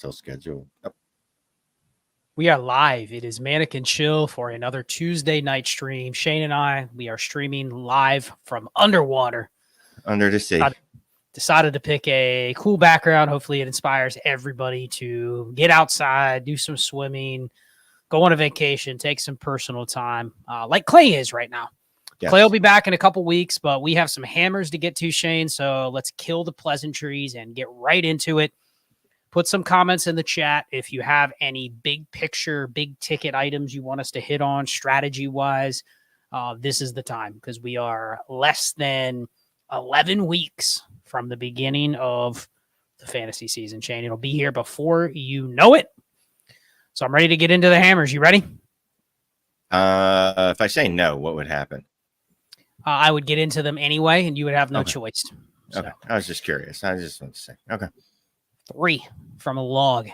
still scheduled. Oh. We are live. It is Mannequin Chill for another Tuesday night stream. Shane and I, we are streaming live from underwater. Under the sea. Decided to pick a cool background. Hopefully it inspires everybody to get outside, do some swimming, go on a vacation, take some personal time, like Clay is right now. Yes. Clay will be back in a couple weeks, but we have some hammers to get to, Shane. So let's kill the pleasantries and get right into it. Put some comments in the chat if you have any big picture, big ticket items you want us to hit on strategy-wise. This is the time because we are less than 11 weeks from the beginning of the fantasy season, Shane. It'll be here before you know it. So I'm ready to get into the hammers. You ready? If I say no, what would happen? I would get into them anyway, and you would have no choice. So. Okay. I was just curious. I just want to say. Okay. 3 from a log.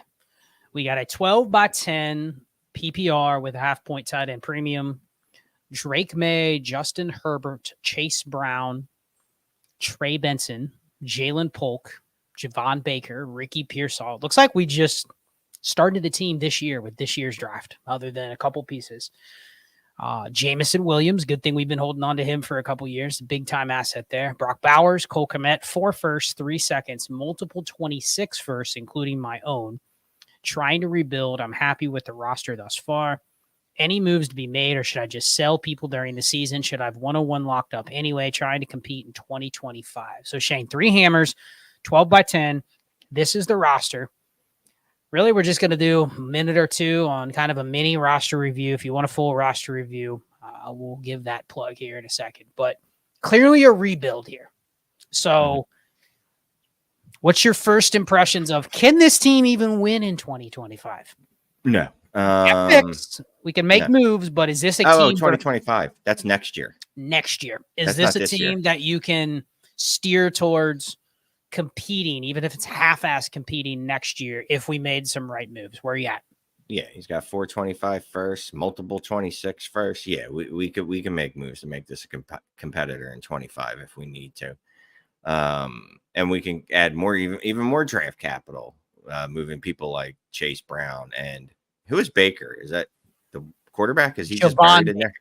We got a 12x10 PPR with a half-point tight end premium. Drake May, Justin Herbert, Chase Brown, Trey Benson, Jalen Polk, Javon Baker, Ricky Pearsall. Looks like we just started the team this year with this year's draft, other than a couple pieces. Jamison Williams, good thing we've been holding on to him for a couple years. Big time asset there. Brock Bowers, Cole Kmet, 4 firsts, 3 seconds, multiple 26 firsts, including my own. Trying to rebuild. I'm happy with the roster thus far. Any moves to be made, or should I just sell people during the season? Should I have 101 locked up anyway, trying to compete in 2025? So Shane, 3 hammers, 12x10. This is the roster. Really, we're just going to do a minute or two on kind of a mini roster review. If you want a full roster review, we'll give that plug here in a second. But clearly a rebuild here. So what's your first impressions of, can this team even win in 2025? No. We can make moves, but is this a team? 2025. That's next year. Next year. Is this a team that you can steer towards competing, even if it's half-ass competing next year, if we made some right moves? Where are you at? Yeah, he's got 425 first, multiple 26 first. Yeah, we can make moves to make this a competitor in 25 if we need to. And we can add more, even more draft capital, moving people like Chase Brown. And who is Baker? Is that the quarterback? Is he just buried in there?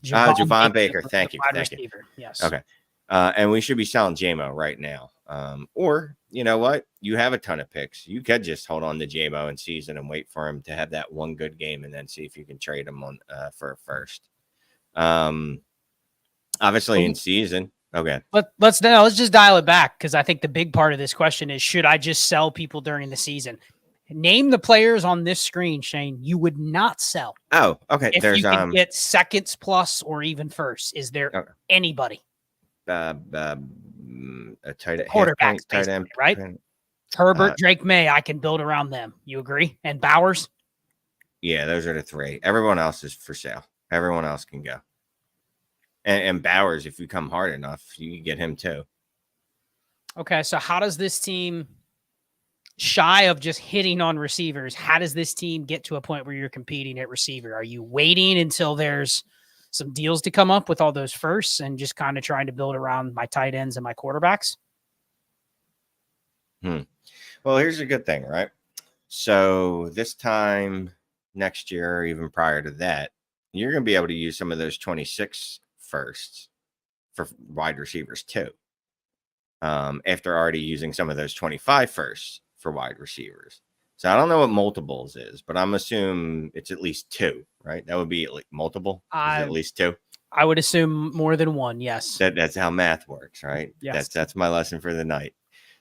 Javon Baker. Thank you. Yes. Okay. And we should be selling JMO right now. Or, you know what? You have a ton of picks. You could just hold on to JMO in season and wait for him to have that one good game and then see if you can trade him on for a first. Obviously in season. Okay. Let's just dial it back, because I think the big part of this question is, should I just sell people during the season? Name the players on this screen, Shane, you would not sell. Oh, okay. If you can get seconds plus or even first. Is there anybody? A tight end, quarterbacks, tight end, right? Herbert, Drake May, I can build around them. You agree? And Bowers? Yeah, those are the 3. Everyone else is for sale. Everyone else can go. And Bowers, if you come hard enough, you can get him too. Okay, so how does this team, shy of just hitting on receivers, how does this team get to a point where you're competing at receiver? Are you waiting until there's some deals to come up with all those firsts and just kind of trying to build around my tight ends and my quarterbacks? Well, here's a good thing, right? So this time next year, or even prior to that, you're going to be able to use some of those 26 firsts for wide receivers too. After already using some of those 25 firsts for wide receivers. So I don't know what multiples is, but I'm assuming it's at least 2, right? That would be like multiple. At least 2. I would assume more than 1. Yes. That's how math works, right? Yes. That's my lesson for the night.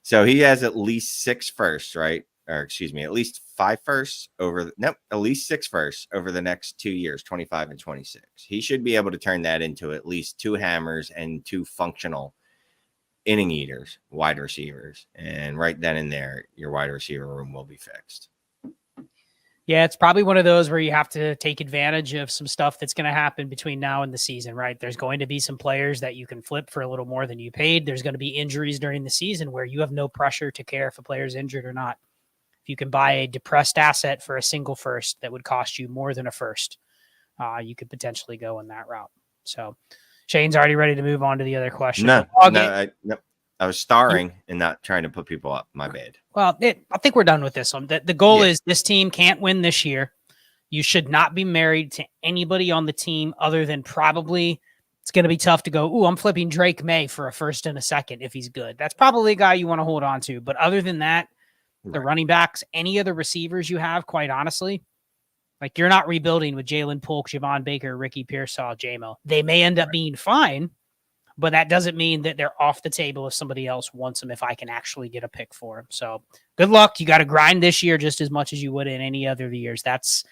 So he has at least 6 firsts, right? Or excuse me, at least 5 firsts at least 6 firsts over the next 2 years, 25 and 26. He should be able to turn that into at least 2 hammers and 2 functional inning eaters, wide receivers. And right then and there, your wide receiver room will be fixed. Yeah, it's probably one of those where you have to take advantage of some stuff that's going to happen between now and the season, right? There's going to be some players that you can flip for a little more than you paid. There's going to be injuries during the season where you have no pressure to care if a player's injured or not. If you can buy a depressed asset for a single first that would cost you more than a first, you could potentially go in that route. So Shane's already ready to move on to the other question. No. I was starring and not trying to put people up. My bad. Well, I think we're done with this one. The goal Yeah. is this team can't win this year. You should not be married to anybody on the team other than probably it's going to be tough to go, ooh, I'm flipping Drake May for a first and a second if he's good. That's probably a guy you want to hold on to. But other than that, the running backs, any of the receivers you have, quite honestly, like you're not rebuilding with Jalen Polk, Javon Baker, Ricky Pearsall, J-Mo. They may end up being fine, but that doesn't mean that they're off the table if somebody else wants them, if I can actually get a pick for them. So good luck. You got to grind this year just as much as you would in any other years. That's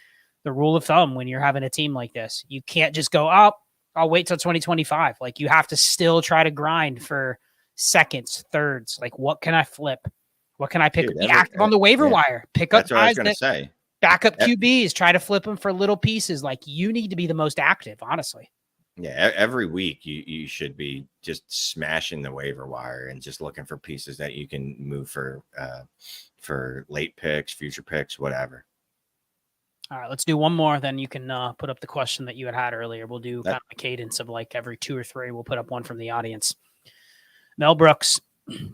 the rule of thumb when you're having a team like this. You can't just go, oh, I'll wait till 2025. Like you have to still try to grind for seconds, thirds. Like what can I flip? What can I pick? Be active on the waiver wire. Pick up guys that backup QBs. Try to flip them for little pieces. Like you need to be the most active, honestly. Yeah, every week you should be just smashing the waiver wire and just looking for pieces that you can move for late picks, future picks, whatever. All right, let's do one more. Then you can put up the question that you had earlier. We'll do kind of a cadence of like every 2 or 3. We'll put up one from the audience. Mel Brooks,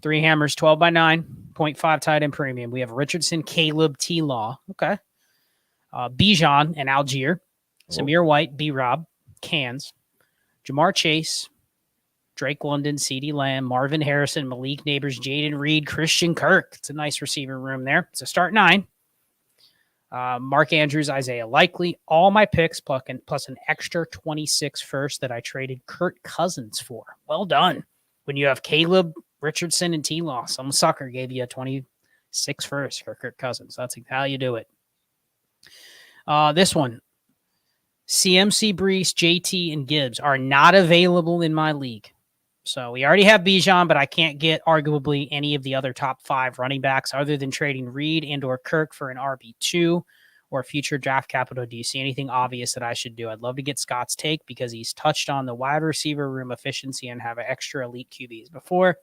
3 hammers, 12 by 9, 0.5 tight end premium. We have Richardson, Caleb, T-Law. Okay. Bijan and Algier. Samir White, B-Rob, Cans. Jamar Chase, Drake London, CeeDee Lamb, Marvin Harrison, Malik Neighbors, Jaden Reed, Christian Kirk. It's a nice receiver room there. It's a start 9. Mark Andrews, Isaiah Likely. All my picks plus an extra 26 first that I traded Kirk Cousins for. Well done. When you have Caleb, Richardson, and T-Law, some sucker gave you a 26 first for Kirk Cousins. That's how you do it. This one. CMC, Brees, JT, and Gibbs are not available in my league. So we already have Bijan, but I can't get arguably any of the other top 5 running backs other than trading Reed and or Kirk for an RB2 or future draft capital. Do you see anything obvious that I should do? I'd love to get Scott's take because he's touched on the wide receiver room efficiency and have extra elite QBs before.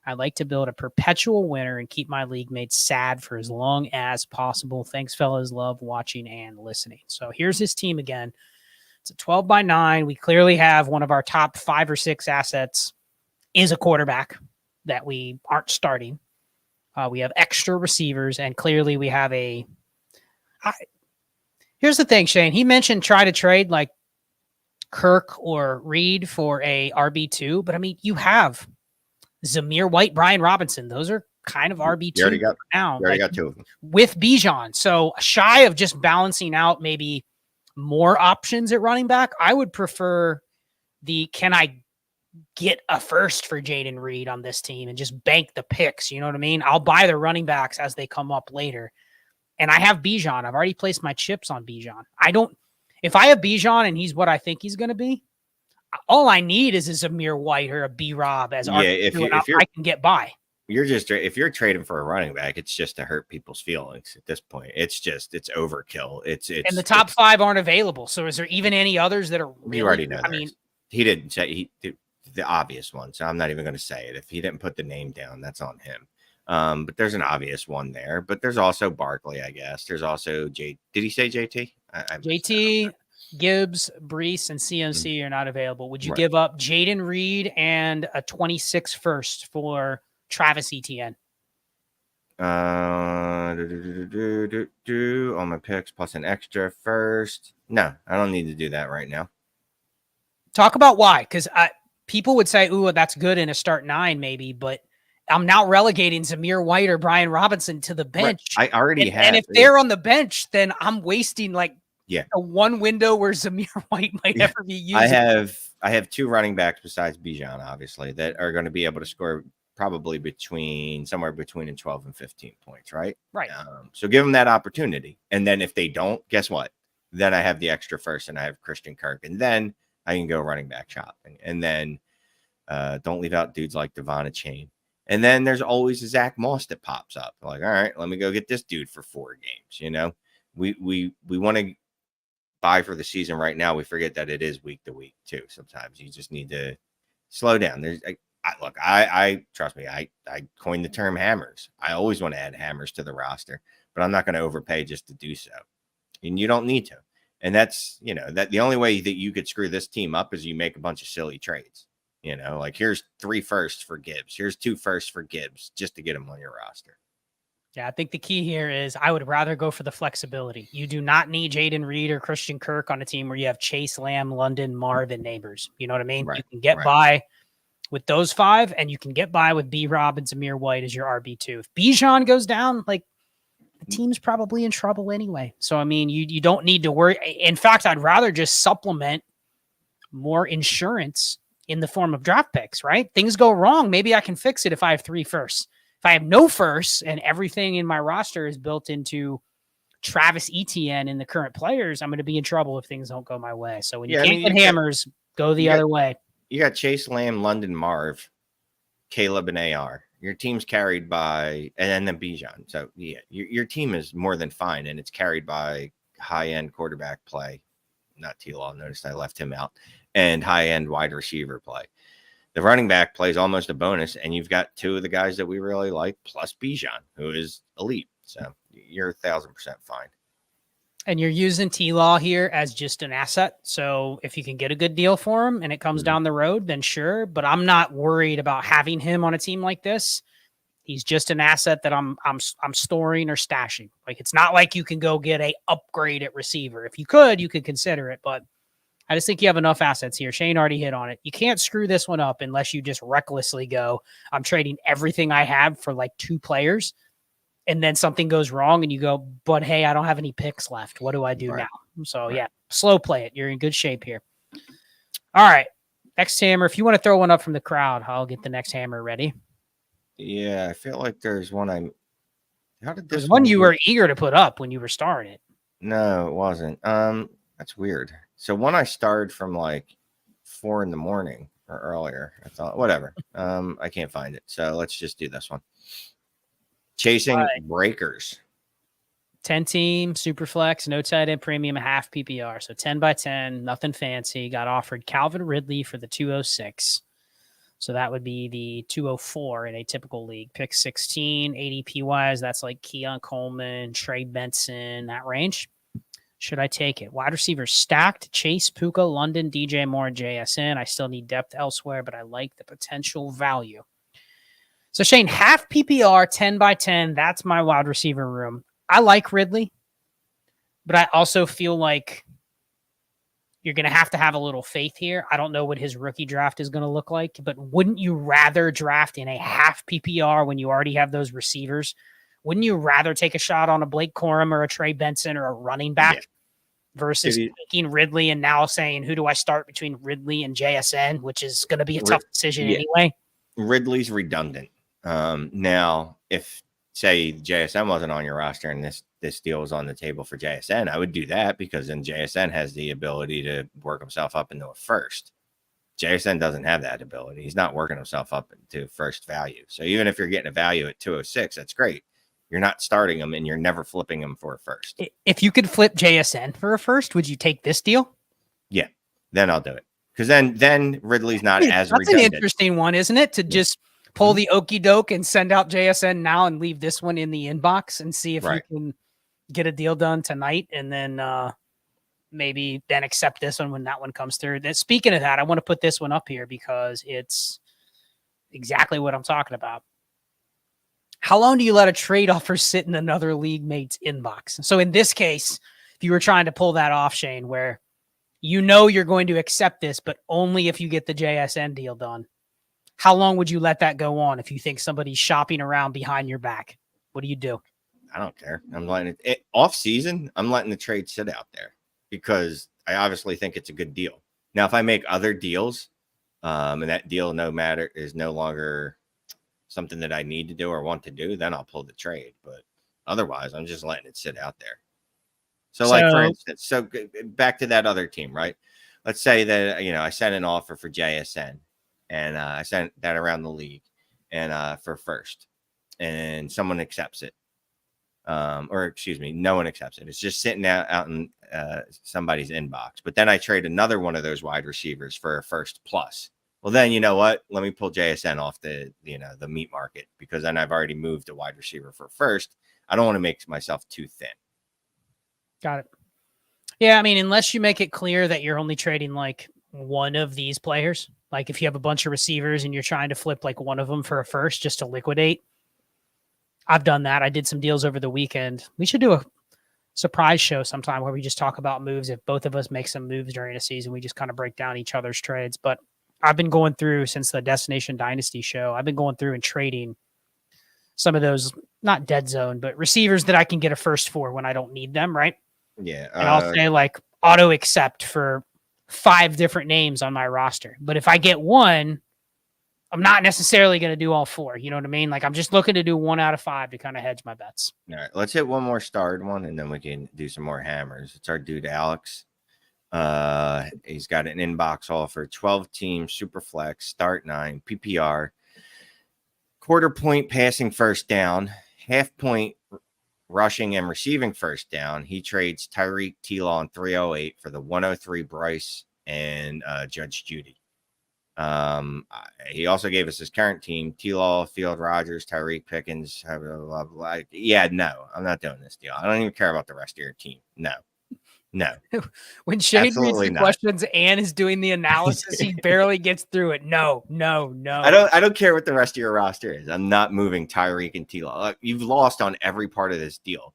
I'd like to build a perpetual winner and keep my league mates sad for as long as possible. Thanks, fellas. Love watching and listening. So here's his team again. It's a 12 by 9. We clearly have one of our top 5 or 6 assets is a quarterback that we aren't starting. We have extra receivers, and clearly we have here's the thing, Shane. He mentioned try to trade like Kirk or Reed for a RB2, but I mean, you have Zamir White, Brian Robinson. Those are kind of RB2 now. You already got 2 of them. With Bijan. So shy of just balancing out maybe more options at running back, I would prefer can I get a first for Jaden Reed on this team and just bank the picks? You know what I mean? I'll buy the running backs as they come up later. And I have Bijan. I've already placed my chips on Bijan. If I have Bijan and he's what I think he's going to be, all I need is a Zamir White or a B-Rob as RB2, I can get by. If you're trading for a running back, it's just to hurt people's feelings at this point. It's overkill. And the top 5 aren't available. So is there even any others that are really, you already know? I mean, he didn't say the obvious one, so I'm not even going to say it. If he didn't put the name down, that's on him. But there's an obvious one there. But there's also Barkley, I guess. There's also Did he say JT? JT, Gibbs, Brees, and CMC are not available. Would you give up Jaden Reed and a 26 first for Travis Etienne? On my picks plus an extra first. No, I don't need to do that right now. Talk about why, because people would say, ooh, that's good in a start 9 maybe, but I'm now relegating Zamir White or Brian Robinson to the bench. I already have. And if they're on the bench, then I'm wasting a one window where Zamir White might ever be used. I have 2 running backs besides Bijan, obviously, that are going to be able to score probably somewhere between 12 and 15 points, right? Right. So give them that opportunity. And then if they don't, guess what? Then I have the extra first and I have Christian Kirk. And then I can go running back shopping. And then don't leave out dudes like Devon Chain. And then there's always a Zach Moss that pops up. Like, all right, let me go get this dude for 4 games. You know, we want to buy for the season right now. We forget that it is week to week too. Sometimes you just need to slow down. I trust me. I coined the term hammers. I always want to add hammers to the roster, but I'm not going to overpay just to do so. And you don't need to. And that's, that the only way that you could screw this team up is you make a bunch of silly trades. Like here's 3 firsts for Gibbs. Here's 2 firsts for Gibbs just to get him on your roster. Yeah, I think the key here is I would rather go for the flexibility. You do not need Jaden Reed or Christian Kirk on a team where you have Chase, Lamb, London, Marvin, Neighbors. You know what I mean? Right, You can get right. by with those 5, and you can get by with B-Rob and Zamir White as your RB2. If Bijan goes down, like, the team's probably in trouble anyway. So, I mean, you don't need to worry. In fact, I'd rather just supplement more insurance in the form of draft picks, right? Things go wrong. Maybe I can fix it if I have 3 firsts. If I have no firsts and everything in my roster is built into Travis Etienne and the current players, I'm going to be in trouble if things don't go my way. So when you can't get hammers, go the other way. You got Chase, Lamb, London, Marv, Caleb, and AR. Your team's carried by, and then Bijan. So yeah, your team is more than fine, and it's carried by high-end quarterback play. Not T-Law. Notice I left him out. And high-end wide receiver play. The running back plays almost a bonus, and you've got 2 of the guys that we really like, plus Bijan, who is elite. So you're 1,000% fine. And you're using T-Law here as just an asset. So if you can get a good deal for him and it comes down the road, then sure. But I'm not worried about having him on a team like this. He's just an asset that I'm storing or stashing. Like, it's not like you can go get a upgrade at receiver. If you could consider it, but I just think you have enough assets here. Shane already hit on it. You can't screw this one up unless you just recklessly go, I'm trading everything I have for like 2 players, and then something goes wrong and you go, but hey, I don't have any picks left. What do I do now? So yeah, slow play it. You're in good shape here. All right. Next hammer. If you want to throw one up from the crowd, I'll get the next hammer ready. Yeah, I feel like there's one how did this There's one you were eager to put up when you were starting it. No, it wasn't. That's weird. So one I started from like 4 a.m. or earlier. I thought, whatever. I can't find it. So let's just do this one. Chasing breakers. 10-team, Superflex, no tight end premium, half PPR. So 10 by 10, nothing fancy. Got offered Calvin Ridley for the 206. So that would be the 204 in a typical league. Pick 16, ADP wise, that's like Keon Coleman, Trey Benson, that range. Should I take it? Wide receivers stacked: Chase, Puka, London, DJ Moore, JSN. I still need depth elsewhere, but I like the potential value. So Shane, half PPR, 10 by 10. That's my wide receiver room. I like Ridley, but I also feel like you're going to have a little faith here. I don't know what his rookie draft is going to look like, but wouldn't you rather draft in a half PPR when you already have those receivers? Wouldn't you rather take a shot on a Blake Corum or a Trey Benson or a running back versus taking Ridley and now saying, who do I start between Ridley and JSN, which is going to be a tough decision anyway? Ridley's redundant. Now, if, say, JSN wasn't on your roster and this deal was on the table for JSN, I would do that because then JSN has the ability to work himself up into a first. JSN doesn't have that ability. He's not working himself up into first value. So even if you're getting a value at 206, that's great. You're not starting him and you're never flipping him for a first. If you could flip JSN for a first, would you take this deal? Yeah, then I'll do it. Because then Ridley's not as That's redundant. An interesting one, isn't it? To just pull the okie doke and send out JSN now and leave this one in the inbox and see if you can get a deal done tonight and then maybe then accept this one when that one comes through. Speaking of that, I want to put this one up here because it's exactly what I'm talking about. How long do you let a trade offer sit in another league mate's inbox? So in this case, if you were trying to pull that off, Shane, where you know you're going to accept this, but only if you get the JSN deal done, how long would you let that go on if you think somebody's shopping around behind your back? What do you do? I don't care. I'm letting it off season. I'm letting the trade sit out there because I obviously think it's a good deal. Now, if I make other deals and that deal is no longer something that I need to do or want to do, then I'll pull the trade. But otherwise, I'm just letting it sit out there. So like, for instance, back to that other team, right? Let's say that, I sent an offer for JSN and I sent that around the league and for first and someone accepts it. Or excuse me, no one accepts it. It's just sitting out in somebody's inbox. But then I trade another one of those wide receivers for a first plus. Well, then you know what? Let me pull JSN off the meat market because then I've already moved a wide receiver for first. I don't want to make myself too thin. Got it. Yeah, I mean, unless you make it clear that you're only trading like one of these players, Like if you have a bunch of receivers and you're trying to flip like one of them for a first just to liquidate. I've done that. I did some deals over the weekend. We should do a surprise show sometime where we just talk about moves. If both of us make some moves during a season, we just kind of break down each other's trades. But I've been going through since the Destination Dynasty show. I've been going through and trading some of those, not dead zone, but receivers that I can get a first for when I don't need them, right? Yeah. And I'll say like auto accept for 5 different names on my roster. But if I get one, I'm not necessarily going to do all 4. You know what I mean? Like I'm just looking to do 1 out of 5 to kind of hedge my bets. All right. Let's hit one more starred one and then we can do some more hammers. It's our dude, Alex. He's got an inbox offer, 12-team Superflex, start 9, PPR, quarter point passing first down, half point rushing and receiving first down. He trades Tyreek, T-Law, and 308 for the 103 Bryce and Judge Judy. He also gave us his current team: T-Law, Field, Rogers, Tyreek, Pickens. Blah, blah, blah. Yeah, no, I'm not doing this deal. I don't even care about the rest of your team. No. When Shane reads Absolutely the not. questions and is doing the analysis, he barely gets through it. No. I don't care what the rest of your roster is. I'm not moving Tyreek and T-Law. You've lost on every part of this deal.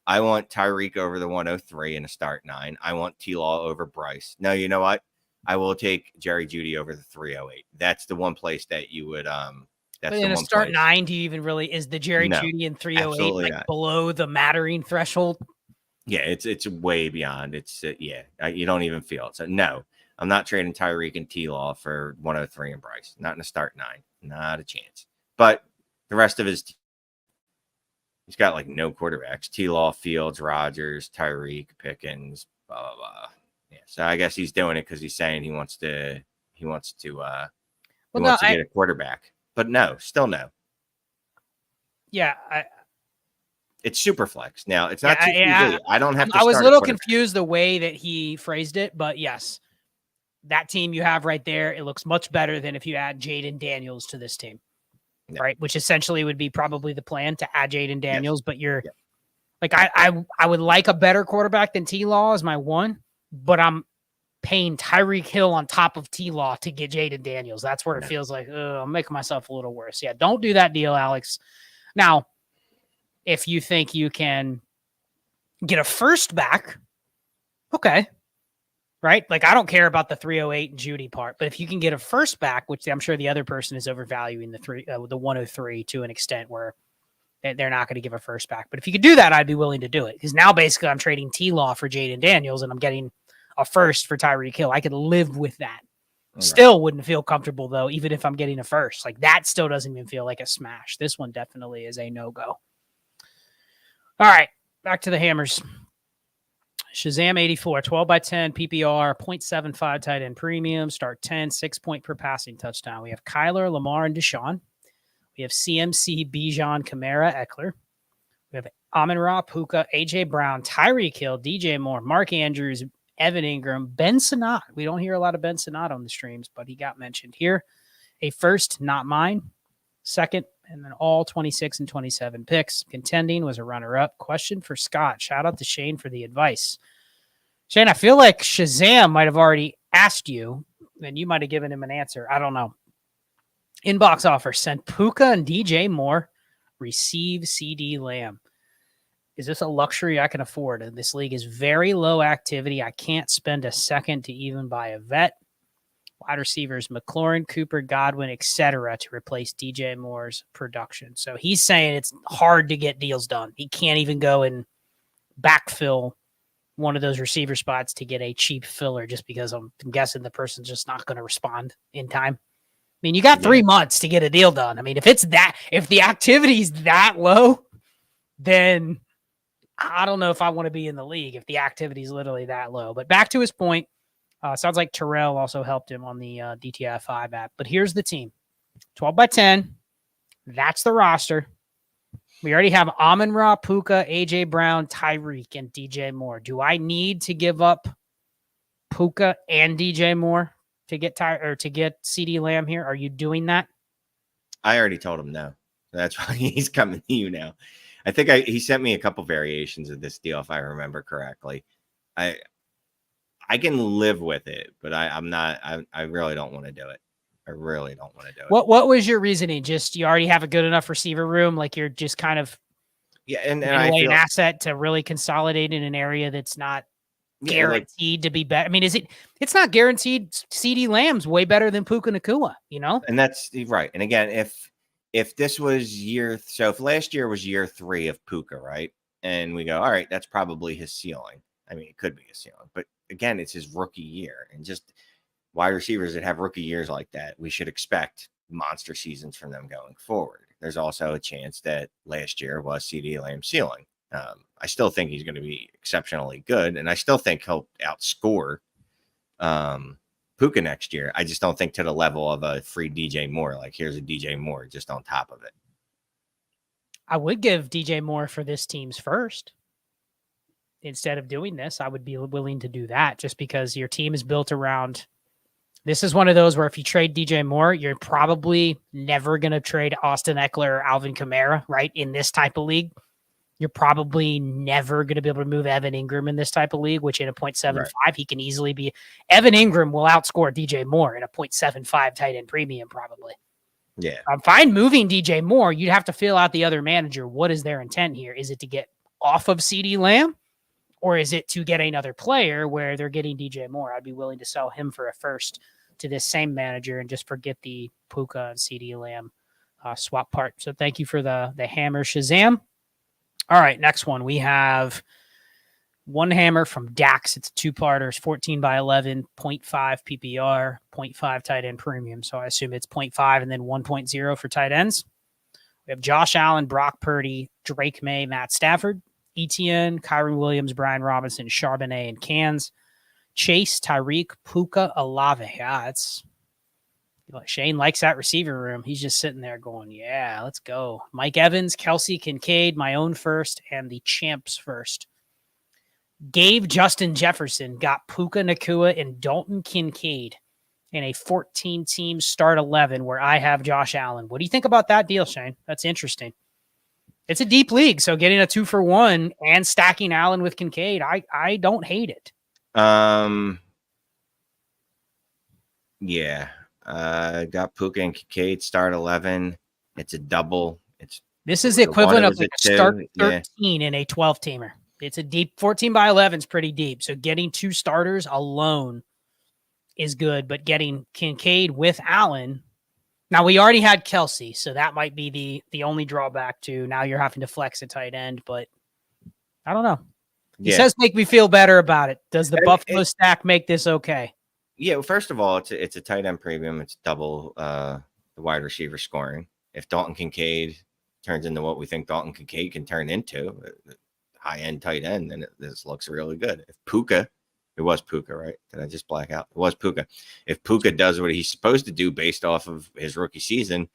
I want Tyreek over the 103 in a start 9. I want T-Law over Bryce. No, you know what? I will take Jerry Judy over the 308. That's the one place that you would that's but the in a one start place. 9, do you even really is the Jerry No, Judy and 308 like not. below the mattering threshold? Yeah, it's way beyond. It's you don't even feel it. So no, I'm not trading Tyreek and T-Law for 103 and Bryce. Not in a start 9. Not a chance. But the rest of his he's got like no quarterbacks. T-Law, Fields, Rogers, Tyreek, Pickens, blah blah blah. Yeah, so I guess he's doing it because he's saying he wants to get a quarterback. But no, still no. Yeah, it's Superflex. Now it's not yeah, I don't have to. I was a little confused the way that he phrased it, but yes, that team you have right there, it looks much better than if you add Jaden Daniels to this team, right? Which essentially would be probably the plan to add Jaden Daniels, but you're like, I would like a better quarterback than T-Law as my one, but I'm paying Tyreek Hill on top of T-Law to get Jaden Daniels. That's where it feels like, I'm making myself a little worse. Yeah, don't do that deal, Alex. Now, if you think you can get a first back, okay, right? Like I don't care about the 308 and Judy part, but if you can get a first back, which I'm sure the other person is overvaluing the 103 to an extent where they're not going to give a first back. But if you could do that, I'd be willing to do it because now basically I'm trading T-Law for Jaden Daniels and I'm getting a first for Tyreek Hill. I could live with that. Right. Still wouldn't feel comfortable though, even if I'm getting a first. Like that still doesn't even feel like a smash. This one definitely is a no-go. All right, back to the hammers. Shazam 84, 12 by 10, PPR, 0.75 tight end premium, start 10, 6 point per passing touchdown. We have Kyler, Lamar, and Deshaun. We have CMC, Bijan, Kamara, Eckler. We have Amon-Ra, Puka, AJ Brown, Tyreek Hill, DJ Moore, Mark Andrews, Evan Ingram, Ben Sinnott. We don't hear a lot of Ben Sinnott on the streams, but he got mentioned here. A first, not mine. Second, and then all 26 and 27 picks. Contending was a runner-up. Question for Scott. Shout out to Shane for the advice. Shane, I feel like Shazam might have already asked you, and you might have given him an answer. I don't know. Inbox offer. Send Puka and DJ Moore. Receive CD Lamb. Is this a luxury I can afford? And this league is very low activity. I can't spend a second to even buy a vet. Wide receivers, McLaurin, Cooper, Godwin, etc., to replace DJ Moore's production. So he's saying it's hard to get deals done. He can't even go and backfill one of those receiver spots to get a cheap filler just because I'm guessing the person's just not going to respond in time. I mean, you got 3 months to get a deal done. I mean, if the activity's that low, then I don't know if I want to be in the league if the activity's literally that low. But back to his point, sounds like Terrell also helped him on the DTI5 app. But here's the team. 12 by 10. That's the roster. We already have Amon-Ra, Puka, AJ Brown, Tyreek, and DJ Moore. Do I need to give up Puka and DJ Moore to get CD Lamb here? Are you doing that? I already told him no. That's why he's coming to you now. I think he sent me a couple variations of this deal, if I remember correctly. I can live with it, but I really don't want to do it. I really don't want to do it. What was your reasoning? Just you already have a good enough receiver room, like you're just kind of And giving I away feel an asset to really consolidate in an area that's not like guaranteed to be better. I mean, it's not guaranteed. CD Lamb's way better than Puka Nakua, you know? and that's right. And again, if this was if last year was year 3 of Puka, right? And we go, all right, that's probably his ceiling. I mean, it could be his ceiling, but again, it's his rookie year. And just wide receivers that have rookie years like that, we should expect monster seasons from them going forward. There's also a chance that last year was CD Lamb's ceiling. I still think he's going to be exceptionally good, and I still think he'll outscore Puka next year. I just don't think to the level of a free DJ Moore. Like, here's a DJ Moore just on top of it. I would give DJ Moore for this team's first. Instead of doing this, I would be willing to do that just because your team is built around. This is one of those where if you trade DJ Moore, you're probably never going to trade Austin Eckler or Alvin Kamara, right? In this type of league, you're probably never going to be able to move Evan Ingram in this type of league, which in a 0.75, he can easily be. Evan Ingram will outscore DJ Moore in a 0.75 tight end premium, probably. Yeah. I'm fine moving DJ Moore. You'd have to feel out the other manager. What is their intent here? Is it to get off of CD Lamb? Or is it to get another player where they're getting DJ Moore? I'd be willing to sell him for a first to this same manager and just forget the Puka and CD Lamb swap part. So thank you for the hammer, Shazam. All right, next one. We have one hammer from Dax. It's 2-parters, 14 by 11, 0.5 PPR, 0.5 tight end premium. So I assume it's 0.5 and then 1.0 for tight ends. We have Josh Allen, Brock Purdy, Drake May, Matt Stafford, Etienne, Kyron Williams, Brian Robinson, Charbonnet, and Cans, Chase, Tyreek, Puka, Olave. Yeah, Shane likes that receiver room. He's just sitting there going, yeah, let's go. Mike Evans, Kelsey, Kincaid, my own first, and the champs first. Gave Justin Jefferson, got Puka Nakua and Dalton Kincaid in a 14-team start 11 where I have Josh Allen. What do you think about that deal, Shane? That's interesting. It's a deep league, so getting a 2-for-1 and stacking Allen with Kincaid, I don't hate it. Yeah. Got Puka and Kincaid start 11. It's a double. This is the equivalent of like a start 13 in a 12-teamer. It's a deep 14 by 11 is pretty deep. So getting 2 starters alone is good, but getting Kincaid with Allen. Now we already had Kelsey, so that might be the only drawback to now you're having to flex a tight end, but I don't know. He says make me feel better about it. Does the Buffalo stack make this okay? Yeah, well, first of all, it's a tight end premium. It's double the wide receiver scoring. If Dalton Kincaid turns into what we think Dalton Kincaid can turn into, high-end tight end, then this looks really good. If Puka, it was Puka, right? Did I just black out? It was Puka. If Puka does what he's supposed to do based off of his rookie season,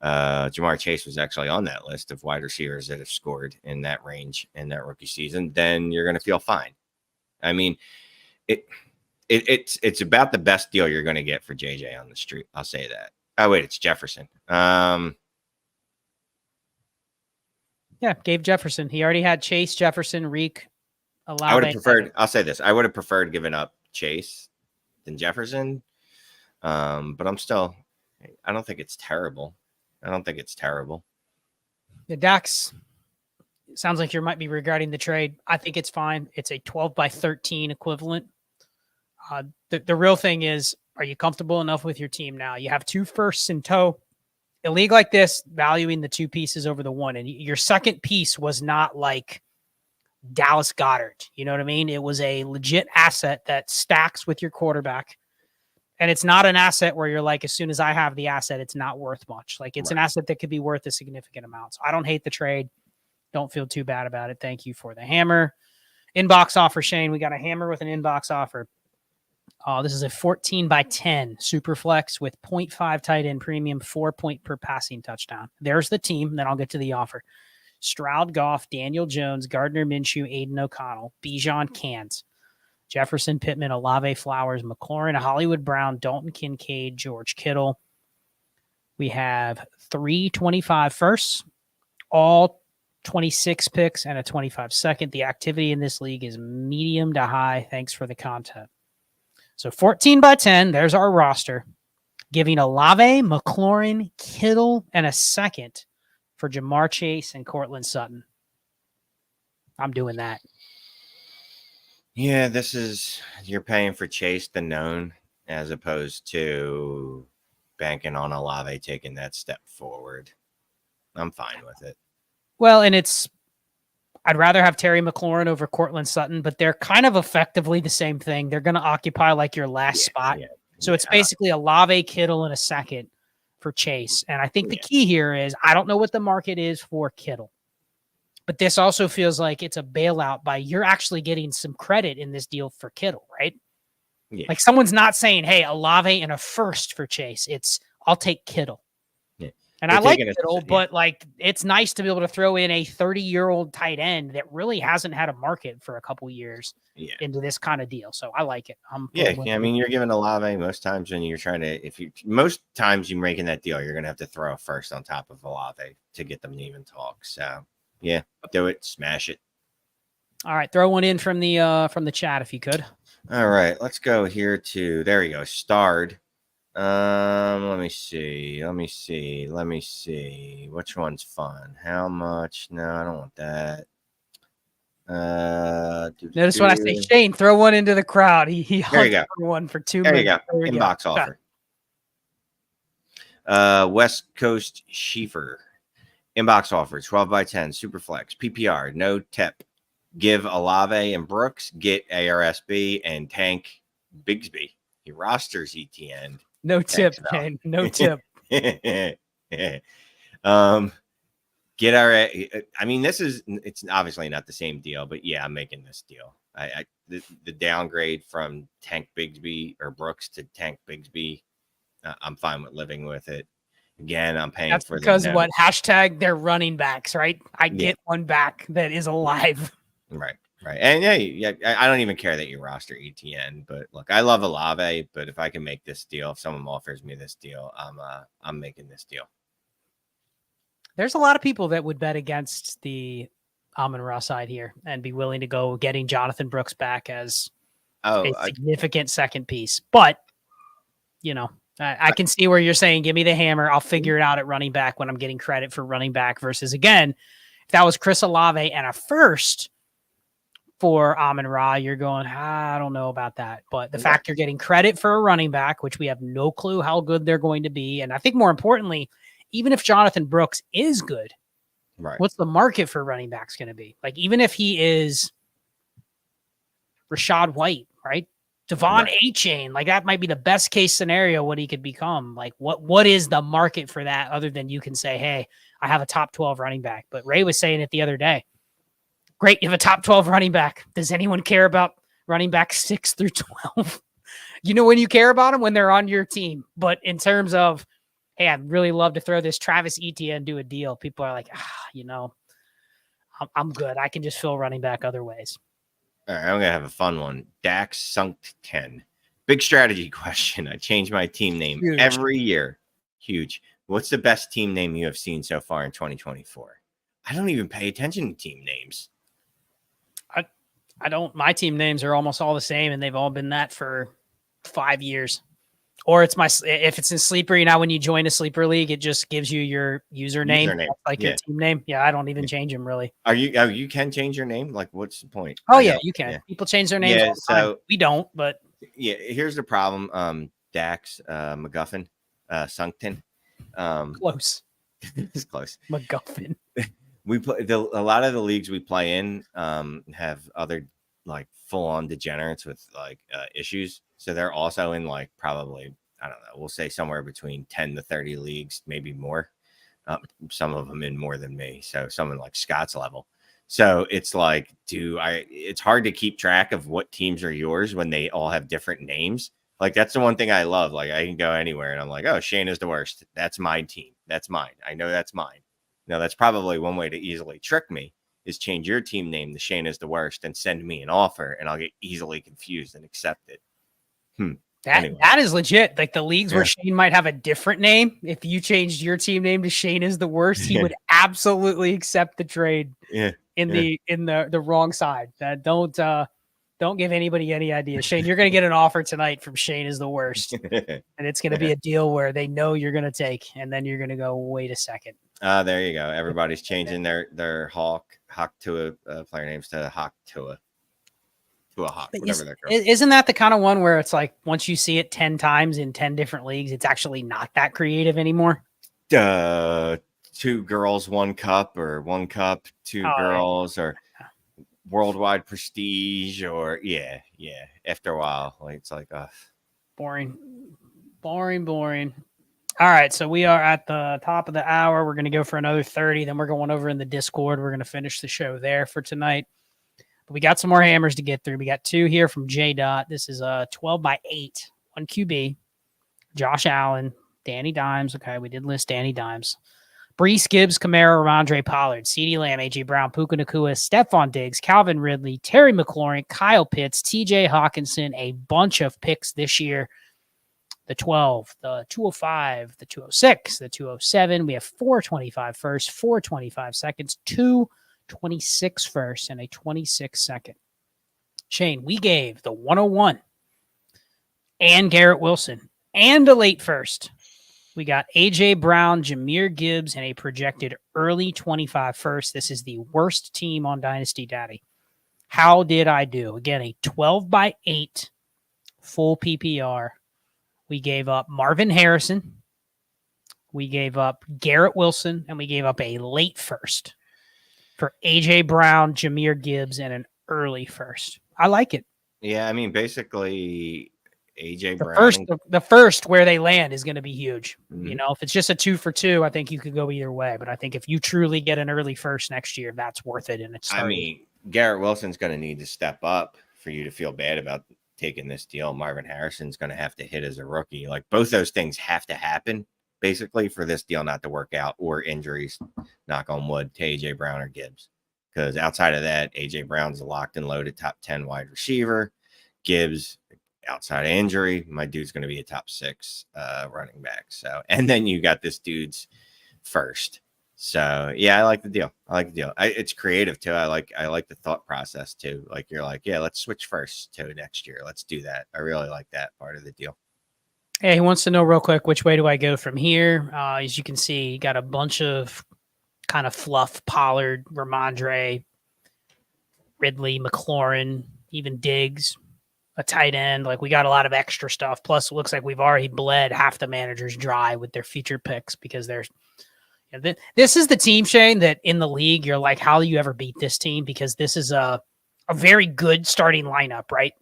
Jamar Chase was actually on that list of wide receivers that have scored in that range in that rookie season, then you're going to feel fine. I mean, it's about the best deal you're going to get for JJ on the street. I'll say that. Oh, wait, it's Jefferson. Yeah, Gabe Jefferson. He already had Chase, Jefferson, Reek, Olave. I would have preferred, I'll say this, I would have preferred giving up Chase than Jefferson. But I don't think it's terrible. The Dax, sounds like you might be regarding the trade. I think it's fine. It's a 12 by 13 equivalent. The real thing is, are you comfortable enough with your team now? You have 2 firsts in tow. A league like this, valuing the 2 pieces over the 1. And your second piece was not like Dallas Goedert. You know what I mean? It was a legit asset that stacks with your quarterback. And it's not an asset where you're like, as soon as I have the asset, it's not worth much. Like it's an asset that could be worth a significant amount. So I don't hate the trade. Don't feel too bad about it. Thank you for the hammer. Inbox offer, Shane. We got a hammer with an inbox offer. This is a 14 by 10 Superflex with 0.5 tight end premium, 4 point per passing touchdown. There's the team. Then I'll get to the offer. Stroud, Goff, Daniel Jones, Gardner Minshew, Aiden O'Connell, Bijan, Cans, Jefferson, Pittman, Olave, Flowers, McLaurin, Hollywood Brown, Dalton Kincaid, George Kittle. We have 3 25 firsts, all 26 picks, and a 25 second. The activity in this league is medium to high. Thanks for the content. So 14 by 10, there's our roster. giving Olave, McLaurin, Kittle, and a second for Jamar Chase and Cortland Sutton. I'm doing that. Yeah, you're paying for Chase the known as opposed to banking on Olave taking that step forward. I'm fine with it. Well, and I'd rather have Terry McLaurin over Cortland Sutton, but they're kind of effectively the same thing. They're going to occupy like your last spot. Yeah, so it's basically Olave, Kittle, and a second for Chase. And I think the key here is I don't know what the market is for Kittle, but this also feels like it's a bailout by you're actually getting some credit in this deal for Kittle, right? Yeah. Like someone's not saying, hey, Olave and a first for Chase. It's I'll take Kittle. Yeah. And I like Kittle, but like it's nice to be able to throw in a 30-year-old tight end that really hasn't had a market for a couple years into this kind of deal. So I like it. I mean, you're giving Olave most times when you're trying to, most times you're making that deal, you're going to have to throw a first on top of Olave to get them to even talk. So yeah, do it, smash it. All right, throw one in from the chat if you could. All right, let's go here to there you go, starred. Let me see. Which one's fun? How much? No, I don't want that. Notice when I say Shane, throw one into the crowd. He hunted for one for 2 minutes. There you go. Inbox offer. West Coast Schiefer. Inbox offer 12 by 10 Superflex PPR, no TEP. Give Olave and Brooks, get ARSB and tank Bigsby. He rosters ETN. No tip, Shane. No tip. Get our. I mean, it's obviously not the same deal, but yeah, I'm making this deal. The downgrade from tank Bigsby or Brooks to tank Bigsby, I'm fine with living with it. Again, I'm paying That's for because what hashtag they're running backs, right? I get one back that is alive. Right. And yeah, I don't even care that you roster ETN, but look, I love Olave, but if I can make this deal, if someone offers me this deal, I'm making this deal. There's a lot of people that would bet against the Amon-Ra side here and be willing to go getting Jonathan Brooks back as a significant second piece. But, I can see where you're saying, give me the hammer. I'll figure it out at running back when I'm getting credit for running back versus, again, if that was Chris Olave and a first for Amon-Ra, you're going, I don't know about that. But the fact you're getting credit for a running back, which we have no clue how good they're going to be. And I think more importantly, even if Jonathan Brooks is good, right? What's the market for running backs going to be? Like, even if he is Rashad White, right? Devon A-Chain, like that might be the best case scenario what he could become. Like, what is the market for that other than you can say, hey, I have a top 12 running back. But Ray was saying it the other day. Great, you have a top 12 running back. Does anyone care about running back 6 through 12? When you care about them? When they're on your team. But in terms of, hey, I'd really love to throw this Travis Etienne do a deal, people are like, I'm good. I can just fill running back other ways. All right, I'm going to have a fun one. Dax sunk 10. Big strategy question. I change my team name every year. Huge. What's the best team name you have seen so far in 2024? I don't even pay attention to team names. I don't. My team names are almost all the same, and they've all been that for 5 years. Or it's if it's in Sleeper, when you join a Sleeper league, it just gives you your username. Like your team name. Yeah, I don't even change them really. You can change your name? Like, what's the point? Oh, yeah, you can. Yeah. People change their names all the time. We don't, but. Yeah, here's the problem. Dax, McGuffin, Sunkton. Close. It's close. McGuffin. We play a lot of the leagues we play in have other like full-on degenerates with like issues. So they're also in like probably, I don't know, we'll say somewhere between 10 to 30 leagues, maybe more. Some of them in more than me. So someone like Scott's level. So it's like, it's hard to keep track of what teams are yours when they all have different names. Like, that's the one thing I love. Like, I can go anywhere and I'm like, oh, Shane is the worst. That's my team. That's mine. I know that's mine. Now, that's probably one way to easily trick me is change your team name to Shane is the worst and send me an offer and I'll get easily confused and accept it. That is legit. Like the leagues where Shane might have a different name. If you changed your team name to Shane is the worst, he would absolutely accept the trade in the wrong side. Don't Don't give anybody any idea. Shane, you're going to get an offer tonight from Shane is the worst. And it's going to be a deal where they know you're going to take, and then you're going to go, wait a second. There you go. Everybody's changing their Hawk Tua player names to Hawk Tua. To a Hawk, whatever they're called. Isn't that the kind of one where it's like once you see it 10 times in 10 different leagues, it's actually not that creative anymore? 2 girls, 1 cup, or 1 cup, 2 girls, or worldwide prestige, or yeah. After a while, like it's like boring. All right, so we are at the top of the hour. We're going to go for another 30. Then we're going over in the Discord. We're going to finish the show there for tonight. But we got some more hammers to get through. We got 2 here from J. Dot. This is a 12 by 8, 1 QB. Josh Allen, Danny Dimes. Okay, we did list Danny Dimes. Brees, Gibbs, Kamara, Ramondre Pollard, CeeDee Lamb, A.J. Brown, Puka Nacua, Stephon Diggs, Calvin Ridley, Terry McLaurin, Kyle Pitts, T.J. Hawkinson, a bunch of picks this year. The 12, the 205, the 206, the 207. We have 425 first, 425 seconds, 226 first, and a 26 second. Shane, we gave the 101 and Garrett Wilson and a late first. We got A.J. Brown, Jahmyr Gibbs, and a projected early 25 first. This is the worst team on Dynasty Daddy. How did I do? Again, a 12 by 8 full PPR. We gave up Marvin Harrison. We gave up Garrett Wilson, and we gave up a late first for A.J. Brown, Jahmyr Gibbs, and an early first. I like it. Yeah, I mean, basically, A.J. Brown. The first where they land is going to be huge. Mm-hmm. You know, if it's just a 2 for 2, I think you could go either way. But I think if you truly get an early first next year, that's worth it. And it's I mean, Garrett Wilson's going to need to step up for you to feel bad about taking this deal. Marvin Harrison's going to have to hit as a rookie. Like, both those things have to happen basically for this deal not to work out, or injuries, knock on wood, to A.J. Brown or Gibbs. Because outside of that, A.J. Brown's a locked and loaded top 10 wide receiver. Gibbs, outside of injury, my dude's going to be a top 6 running back. So, and then you got this dude's first. So yeah, I like the deal. It's creative too. I like the thought process too. Like, you're like, yeah, let's switch first to next year. Let's do that. I really like that part of the deal. Hey, he wants to know real quick, which way do I go from here? As you can see, you got a bunch of kind of fluff: Pollard, Ramondre, Ridley, McLaurin, even Diggs, a tight end. Like, we got a lot of extra stuff. Plus, it looks like we've already bled half the managers dry with their future picks, because there's, you know, this is the team, Shane, that in the league, you're like, how do you ever beat this team? Because this is a very good starting lineup, right?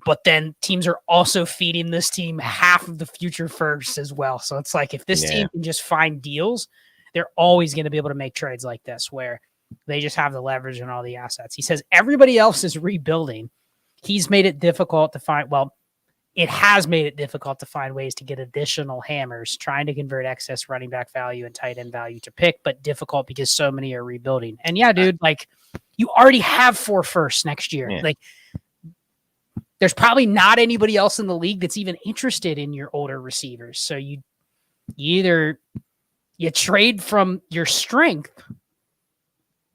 But then teams are also feeding this team half of the future first as well. So it's like, if this team can just find deals, they're always going to be able to make trades like this, where they just have the leverage and all the assets. He says everybody else is rebuilding. He's made it difficult to find, well, it has made it difficult to find ways to get additional hammers, trying to convert excess running back value and tight end value to pick, but difficult because so many are rebuilding. And yeah, dude, like, you already have 4 firsts next year. Yeah. Like, there's probably not anybody else in the league that's even interested in your older receivers. So you either trade from your strength,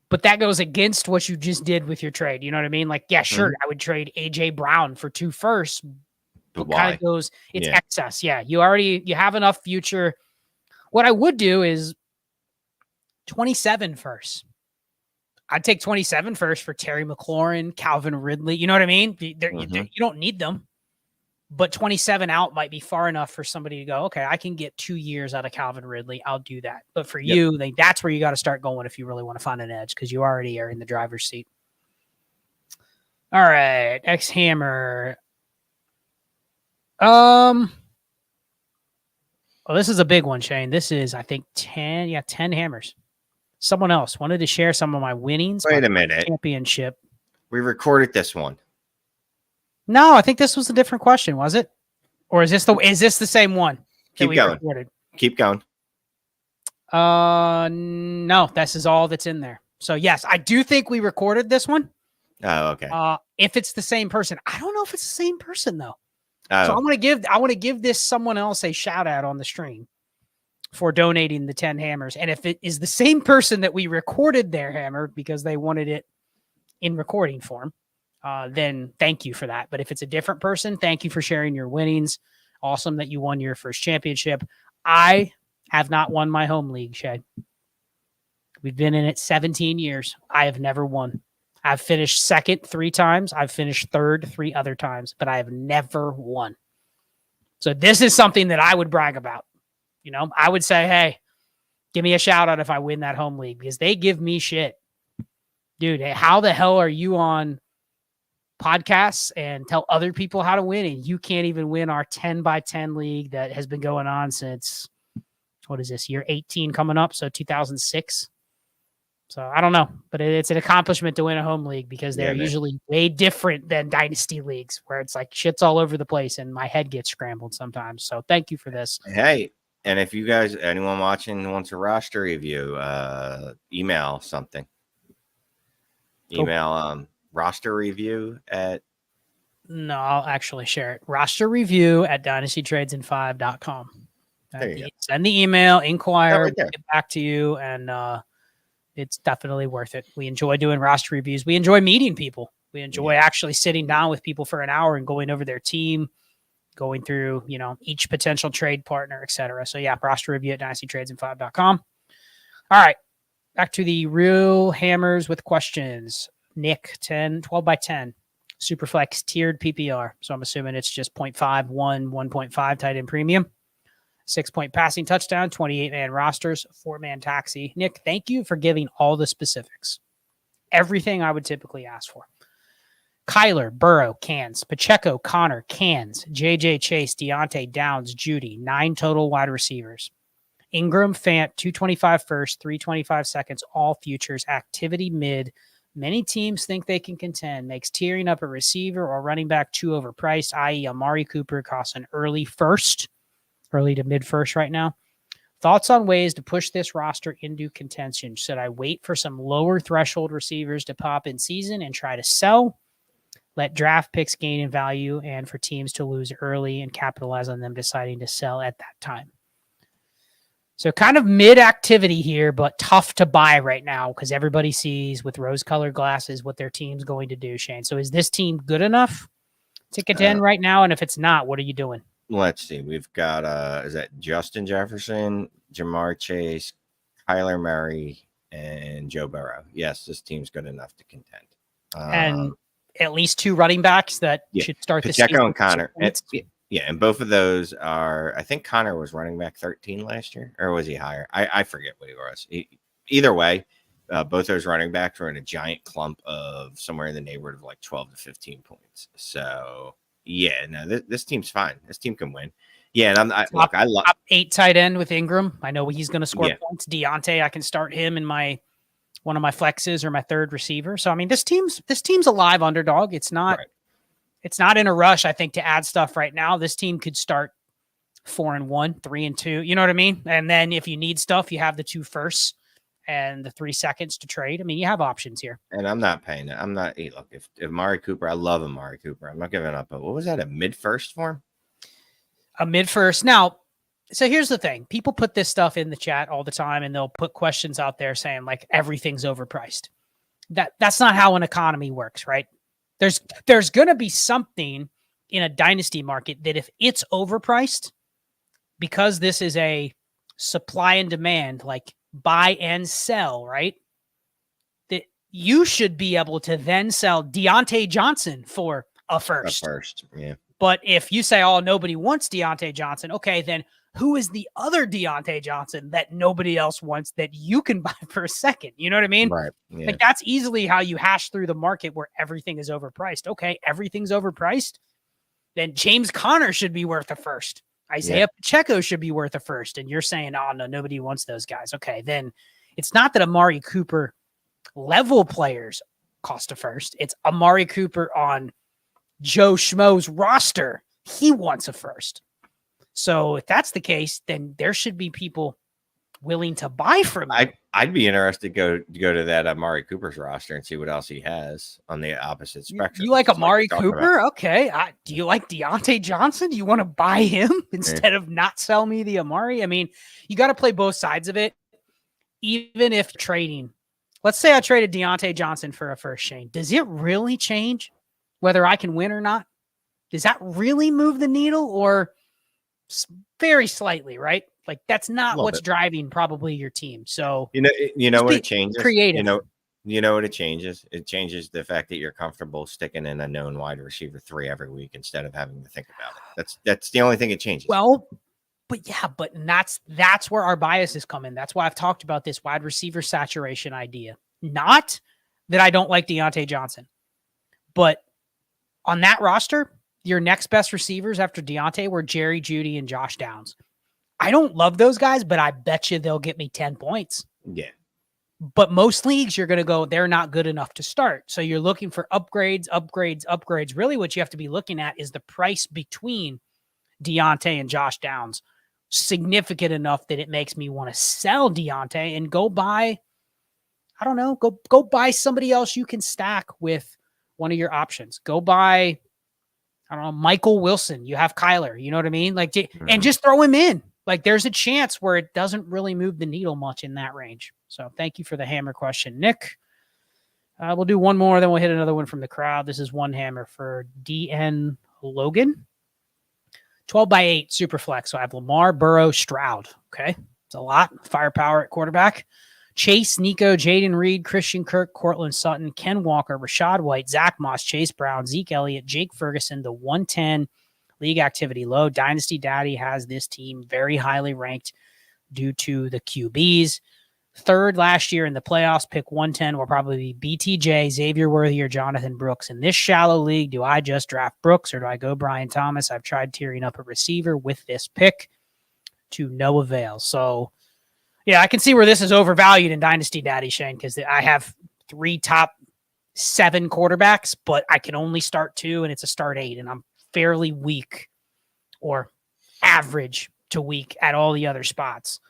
but that goes against what you just did with your trade. You know what I mean? Like, yeah, sure, I would trade A.J. Brown for 2 firsts. But kind of goes, it's excess. Yeah, you have enough future. What I would do is 27 firsts. I'd take 27 first for Terry McLaurin, Calvin Ridley. You know what I mean? You don't need them, but 27 out might be far enough for somebody to go, okay, I can get 2 years out of Calvin Ridley. I'll do that. But for you, that's where you got to start going if you really want to find an edge, because you already are in the driver's seat. All right, X Hammer. Oh, this is a big one, Shane. This is, I think, 10 hammers. Someone else wanted to share some of my winnings. Wait a minute. Championship. We recorded this one. No, I think this was a different question, was it? Or is this the same one? Keep going. Recorded? Keep going. No, this is all that's in there. So yes, I do think we recorded this one. Oh, okay. If it's the same person, I don't know if it's the same person though. Oh. So I want to give this someone else a shout out on the stream for donating the 10 hammers. And if it is the same person that we recorded their hammer because they wanted it in recording form, then thank you for that. But if it's a different person, thank you for sharing your winnings. Awesome that you won your first championship. I have not won my home league, Shay. We've been in it 17 years. I have never won. I've finished second 3 times. I've finished third 3 other times, but I have never won. So this is something that I would brag about. You know, I would say, hey, give me a shout out if I win that home league, because they give me shit. Dude, how the hell are you on podcasts and tell other people how to win, and you can't even win our 10 by 10 league that has been going on since, what is this, year 18 coming up? So 2006. So I don't know, but it's an accomplishment to win a home league, because they're usually way different than dynasty leagues where it's like shit's all over the place and my head gets scrambled sometimes. So thank you for this. Hey, and if you guys, anyone watching wants a roster review, email something. Email roster review at. No, I'll actually share it. Roster review at dynastytradesand5.com. Send the email, inquire, right we'll get back to you, and it's definitely worth it. We enjoy doing roster reviews. We enjoy meeting people. We enjoy actually sitting down with people for an hour and going over their team, going through, you know, each potential trade partner, etc. So yeah, roster review at dynastytradesand5.com. All right, back to the real hammers with questions. Nick, 12 by 10, Superflex tiered PPR. So I'm assuming it's just 0.5, 1.5 tight end premium. 6-point passing touchdown, 28-man rosters, 4-man taxi. Nick, thank you for giving all the specifics. Everything I would typically ask for. Kyler, Burrow, cans. Pacheco, Connor, cans. JJ Chase, Deontay, Downs, Judy. 9 total wide receivers. Ingram, Fant, 225 first, 325 seconds, all futures, activity mid. Many teams think they can contend. Makes tearing up a receiver or running back too overpriced, i.e. Amari Cooper costs an early to mid first right now. Thoughts on ways to push this roster into contention? Should I wait for some lower threshold receivers to pop in season and try to sell? Let draft picks gain in value, and for teams to lose early and capitalize on them deciding to sell at that time. So kind of mid activity here, but tough to buy right now because everybody sees with rose-colored glasses what their team's going to do, Shane. So is this team good enough to contend right now? And if it's not, what are you doing? Let's see. We've got is that Justin Jefferson, Jamar Chase, Kyler Murray, and Joe Burrow. Yes, this team's good enough to contend. And at least 2 running backs that should start the season. Pacheco and Connor. And both of those are, I think Connor was running back 13 last year, or was he higher? I forget what he was. Either way, both those running backs were in a giant clump of somewhere in the neighborhood of like 12 to 15 points. So yeah, no, this team's fine. This team can win. Yeah, and I love top 8 tight end with Ingram. I know he's going to score points. Deontay, I can start him in one of my flexes or my third receiver. So I mean, this team's a live underdog. It's not it's not in a rush, I think, to add stuff right now. This team could start 4-1, 3-2. You know what I mean? And then if you need stuff, you have the 2 firsts and the 3 seconds to trade. I mean, you have options here. And I'm not paying it. I'm not. Hey, look, if Amari Cooper, I love Amari Cooper. I'm not giving up. But what was that? A mid first for him? A mid first. Now, so here's the thing. People put this stuff in the chat all the time, and they'll put questions out there saying like everything's overpriced. That's not how an economy works, right? There's going to be something in a dynasty market that if it's overpriced, because this is a supply and demand, like buy and sell, right? That you should be able to then sell Deontay Johnson for a first. Yeah. But if you say, oh, nobody wants Deontay Johnson, okay, then who is the other Deontay Johnson that nobody else wants that you can buy for a second? You know what I mean? Right. Yeah. Like that's easily how you hash through the market where everything is overpriced. Okay, everything's overpriced. Then James Conner should be worth a first. Isaiah Pacheco should be worth a first. And you're saying, oh, no, nobody wants those guys. Okay, then it's not that Amari Cooper level players cost a first. It's Amari Cooper on Joe Schmo's roster. He wants a first. So if that's the case, then there should be people willing to buy from him. I'd be interested to go to that Amari Cooper's roster and see what else he has on the opposite spectrum. You like Amari Cooper? Okay. Do you like Deontay Johnson? Do you want to buy him instead of not sell me the Amari? I mean, you got to play both sides of it. Even if trading, let's say I traded Deontay Johnson for a first, Shane. Does it really change whether I can win or not? Does that really move the needle, or very slightly, right? Like that's not what's bit. driving probably your team. So you know what it changes. Creative. You know what it changes. It changes the fact that you're comfortable sticking in a known wide receiver 3 every week instead of having to think about it. That's the only thing it changes. Well, but that's where our biases come in. That's why I've talked about this wide receiver saturation idea. Not that I don't like Deontay Johnson, but on that roster, your next best receivers after Deontay were Jerry Jeudy and Josh Downs. I don't love those guys, but I bet you they'll get me 10 points. Yeah. But most leagues, you're going to go, they're not good enough to start. So you're looking for upgrades. Really, what you have to be looking at is the price between Deontay and Josh Downs significant enough that it makes me want to sell Deontay and go buy, I don't know, go buy somebody else you can stack with one of your options. Go buy, I don't know, Michael Wilson. You have Kyler, you know what I mean? Like, and just throw him in. Like, there's a chance where it doesn't really move the needle much in that range. So thank you for the hammer question, Nick. We'll do one more, then we'll hit another one from the crowd. This is one hammer for DN Logan. 12x8 Superflex. So I have Lamar, Burrow, Stroud. Okay. It's a lot. Firepower at quarterback. Chase, Nico, Jaden Reed, Christian Kirk, Cortland Sutton, Ken Walker, Rashad White, Zach Moss, Chase Brown, Zeke Elliott, Jake Ferguson, the 110 league activity low. Dynasty Daddy has this team very highly ranked due to the QBs. Third last year in the playoffs, pick 110 will probably be BTJ, Xavier Worthy, or Jonathan Brooks. In this shallow league, do I just draft Brooks or do I go Brian Thomas? I've tried tearing up a receiver with this pick to no avail. So, yeah, I can see where this is overvalued in Dynasty Daddy, Shane, because I have 3 top 7 quarterbacks, but I can only start 2, and it's a start 8, and I'm fairly weak or average to weak at all the other spots.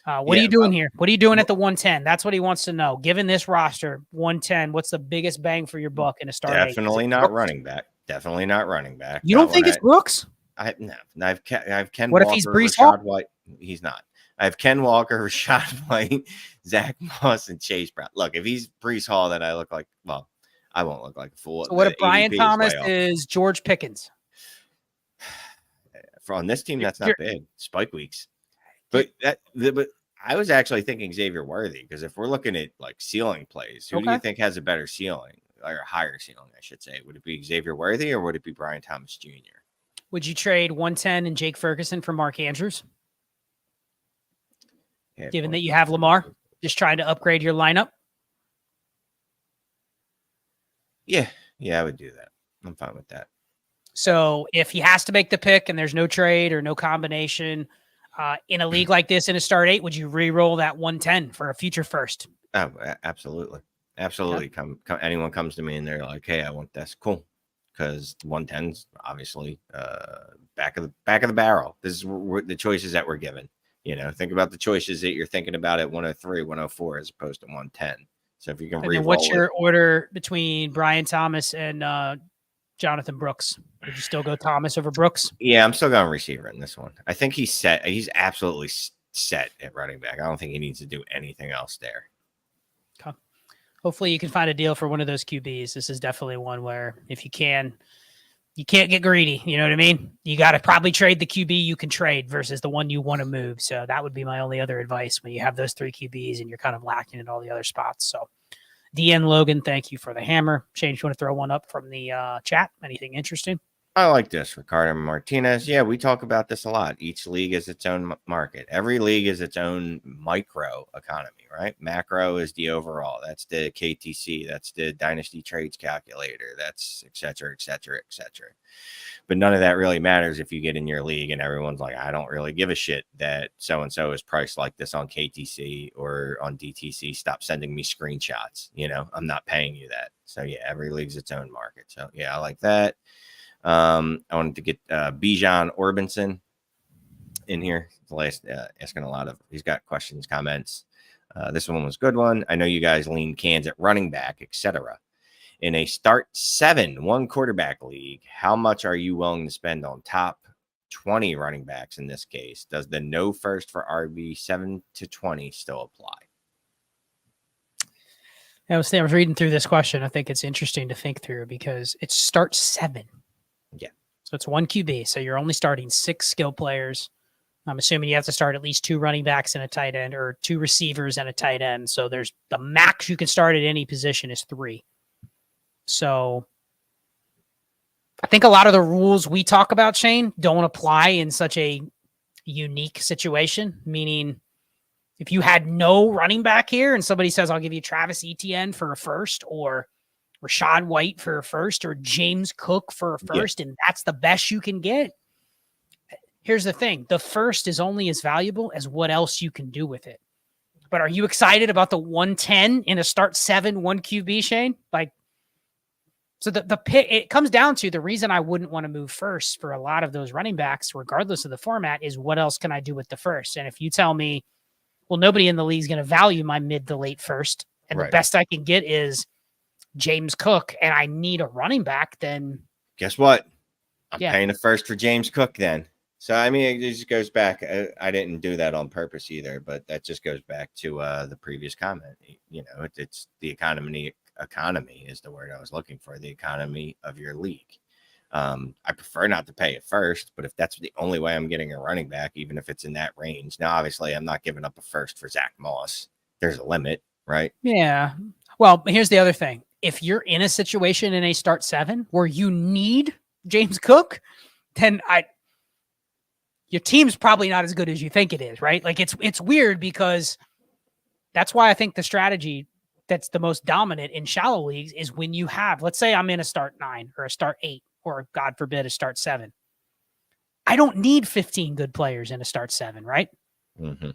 What are you doing here? What are you doing at the 110? That's what he wants to know. Given this roster, 110, what's the biggest bang for your buck in a start 8? Definitely not running back. Definitely not running back. You don't think it's Brooks? I have Ken what Walker, if he's Brees Rashad Hall? White. He's not. I have Ken Walker, Rashad White, Zach Moss, and Chase Brown. Look, if he's Brees Hall, then I look like, well, I won't look like a fool. So what if Brian Thomas is George Pickens? On this team, that's not big. Spike weeks. But I was actually thinking Xavier Worthy, because if we're looking at like ceiling plays, who do you think has a better ceiling or a higher ceiling, I should say? Would it be Xavier Worthy or would it be Brian Thomas Jr.? Would you trade 110 and Jake Ferguson for Mark Andrews? Yeah, given that you have Lamar, just trying to upgrade your lineup? Yeah, I would do that. I'm fine with that. So if he has to make the pick and there's no trade or no combination in a league like this in a start 8, would you re-roll that 110 for a future first? Oh, absolutely. Absolutely. Okay. Anyone comes to me and they're like, hey, I want this. Cool. Because 110's obviously back of the barrel. This is the choices that we're given. You know, think about the choices that you're thinking about at 103, 104 as opposed to 110. So if you can re-roll what's your order between Brian Thomas and Jonathan Brooks? Would you still go Thomas over Brooks? Yeah, I'm still going receiver in this one. I think he's set. He's absolutely set at running back. I don't think he needs to do anything else there. Okay. Hopefully you can find a deal for one of those QBs. This is definitely one where if you can't get greedy. You know what I mean? You got to probably trade the QB you can trade versus the one you want to move. So that would be my only other advice when you have those 3 QBs and you're kind of lacking in all the other spots. So DN Logan, thank you for the hammer. Shane, you want to throw one up from the chat? Anything interesting? I like this. Ricardo Martinez. Yeah, we talk about this a lot. Each league is its own market. Every league is its own micro economy, right? Macro is the overall. That's the KTC. That's the Dynasty Trades calculator. That's et cetera, et cetera, et cetera. But none of that really matters if you get in your league and everyone's like, I don't really give a shit that so-and-so is priced like this on KTC or on DTC. Stop sending me screenshots. You know, I'm not paying you that. So yeah, every league's its own market. So yeah, I like that. I wanted to get Bijan Orbinson in here. Asking a lot of, he's got questions, comments. This one was a good one. I know you guys lean cans at running back, etc. In a start 7 1 quarterback league, how much are you willing to spend on top 20 running backs in this case? Does the no first for RB 7 to 20 still apply? I was reading through this question. I think it's interesting to think through because it starts 7. Yeah. So it's 1 QB. So you're only starting 6 skill players. I'm assuming you have to start at least 2 running backs and a tight end, or 2 receivers and a tight end. So there's the max you can start at any position is 3. So I think a lot of the rules we talk about, Shane, don't apply in such a unique situation, meaning if you had no running back here and somebody says, I'll give you Travis Etienne for a first, or Rashad White for a first, or James Cook for a first, and that's the best you can get. Here's the thing. The first is only as valuable as what else you can do with it. But are you excited about the 110 in a start 7, 1 QB, Shane? Like, so the pick, it comes down to the reason I wouldn't want to move first for a lot of those running backs, regardless of the format, is what else can I do with the first? And if you tell me, well, nobody in the league is going to value my mid to late first, and the best I can get is James Cook, and I need a running back, then guess what? I'm paying a first for James Cook then. So, I mean, it just goes back. I didn't do that on purpose either, but that just goes back to the previous comment. You know, it's the economy is the word I was looking for, the economy of your league. I prefer not to pay it first, but if that's the only way I'm getting a running back, even if it's in that range. Now, obviously, I'm not giving up a first for Zach Moss. There's a limit, right? Yeah. Well, here's the other thing. If you're in a situation in a start 7 where you need James Cook, then your team's probably not as good as you think it is, right? Like it's weird because that's why I think the strategy that's the most dominant in shallow leagues is when you have, let's say I'm in a start 9 or a start 8, or God forbid a start 7. I don't need 15 good players in a start 7, right? Mm-hmm.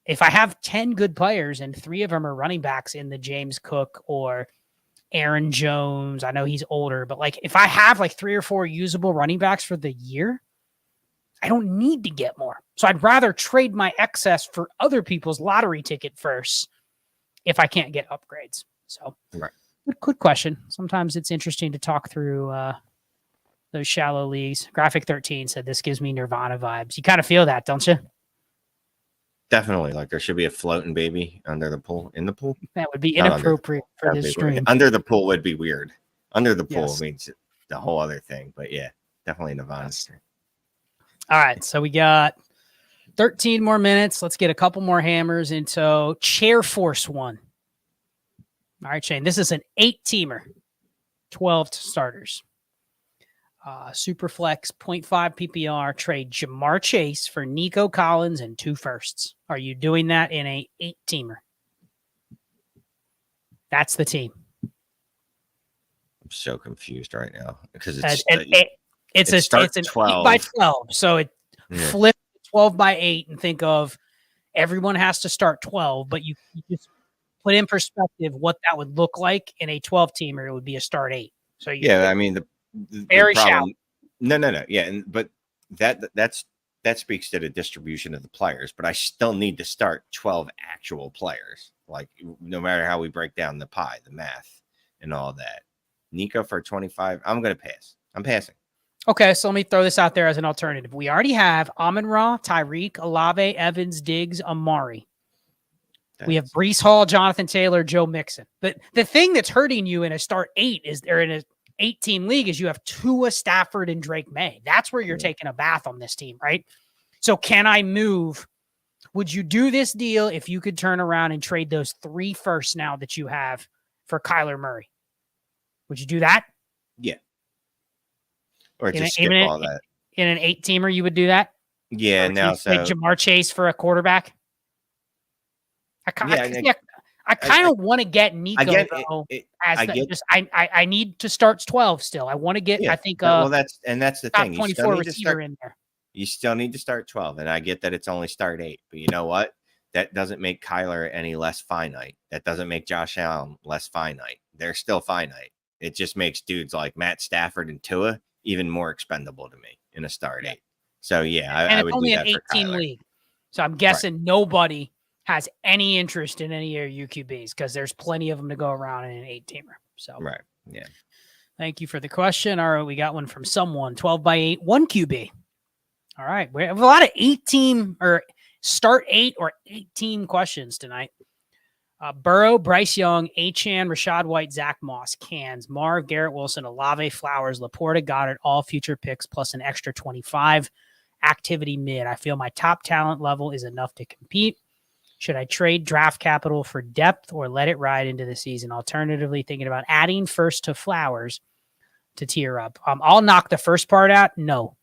If I have 10 good players and 3 of them are running backs in the James Cook or Aaron Jones, I know he's older, but like if I have like 3 or 4 usable running backs for the year, I don't need to get more. So I'd rather trade my excess for other people's lottery ticket first if I can't get upgrades. So good question. Sometimes it's interesting to talk through those shallow leagues. Graphic 13 said this gives me Nirvana vibes. You kind of feel that, don't you? Definitely. Like there should be a floating baby under the pool, in the pool. That would be inappropriate for this stream. Under the pool would be weird. Under the pool means the whole other thing. But yeah, definitely Nirvana. All right, so we got 13 more minutes. Let's get a couple more hammers into Chair Force 1. All right, Shane, this is an 8-teamer, 12 starters. Superflex 0.5 PPR, trade Jamar Chase for Nico Collins and 2 firsts. Are you doing that in a 8-teamer? That's the team. I'm so confused right now because it's an 8 by 12. So it flips 12 by 8 and think of everyone has to start 12, but you just put in perspective what that would look like in a 12-teamer. It would be a start 8. So I mean the very problem, shallow. No. Yeah, but that speaks to the distribution of the players. But I still need to start 12 actual players. Like no matter how we break down the pie, the math, and all that. Nico for 25. I'm gonna pass. I'm passing. Okay, so let me throw this out there as an alternative. We already have Amon-Ra, Tyreek, Olave, Evans, Diggs, Amari. We have Breece Hall, Jonathan Taylor, Joe Mixon. But the thing that's hurting you in a start 8 is they're in a 8-team league is you have Tua, Stafford, and Drake May. That's where you're taking a bath on this team, right? So can I move? Would you do this deal if you could turn around and trade those 3 firsts now that you have for Kyler Murray? Would you do that? Yeah. Or just skip all that. In an 8-teamer, you would do that? Yeah, now so like Jamar Chase for a quarterback. I kind of want to get Nico though. I need to start 12 still. I want to get. Yeah, I think. Well, that's the thing. 24 receiver in there. You still need to start 12, and I get that it's only start 8. But you know what? That doesn't make Kyler any less finite. That doesn't make Josh Allen less finite. They're still finite. It just makes dudes like Matt Stafford and Tua even more expendable to me in a start 8. So I would do that for Kyler. And it's only an 18 league. So I'm guessing nobody has any interest in any of your UQBs because there's plenty of them to go around in an 8-teamer. So yeah. Thank you for the question. All right, we got one from someone. 12 by 8, 1 QB. All right, we have a lot of 8-team or start 8 or 8-team questions tonight. Burrow, Bryce Young, Achane, Rashad White, Zach Moss, Cans, Marv, Garrett Wilson, Olave, Flowers, Laporta, Goddard, all future picks plus an extra 25. Activity mid. I feel my top talent level is enough to compete. Should I trade draft capital for depth or let it ride into the season? Alternatively, thinking about adding first to Flowers to tier up. I'll knock the first part out. No,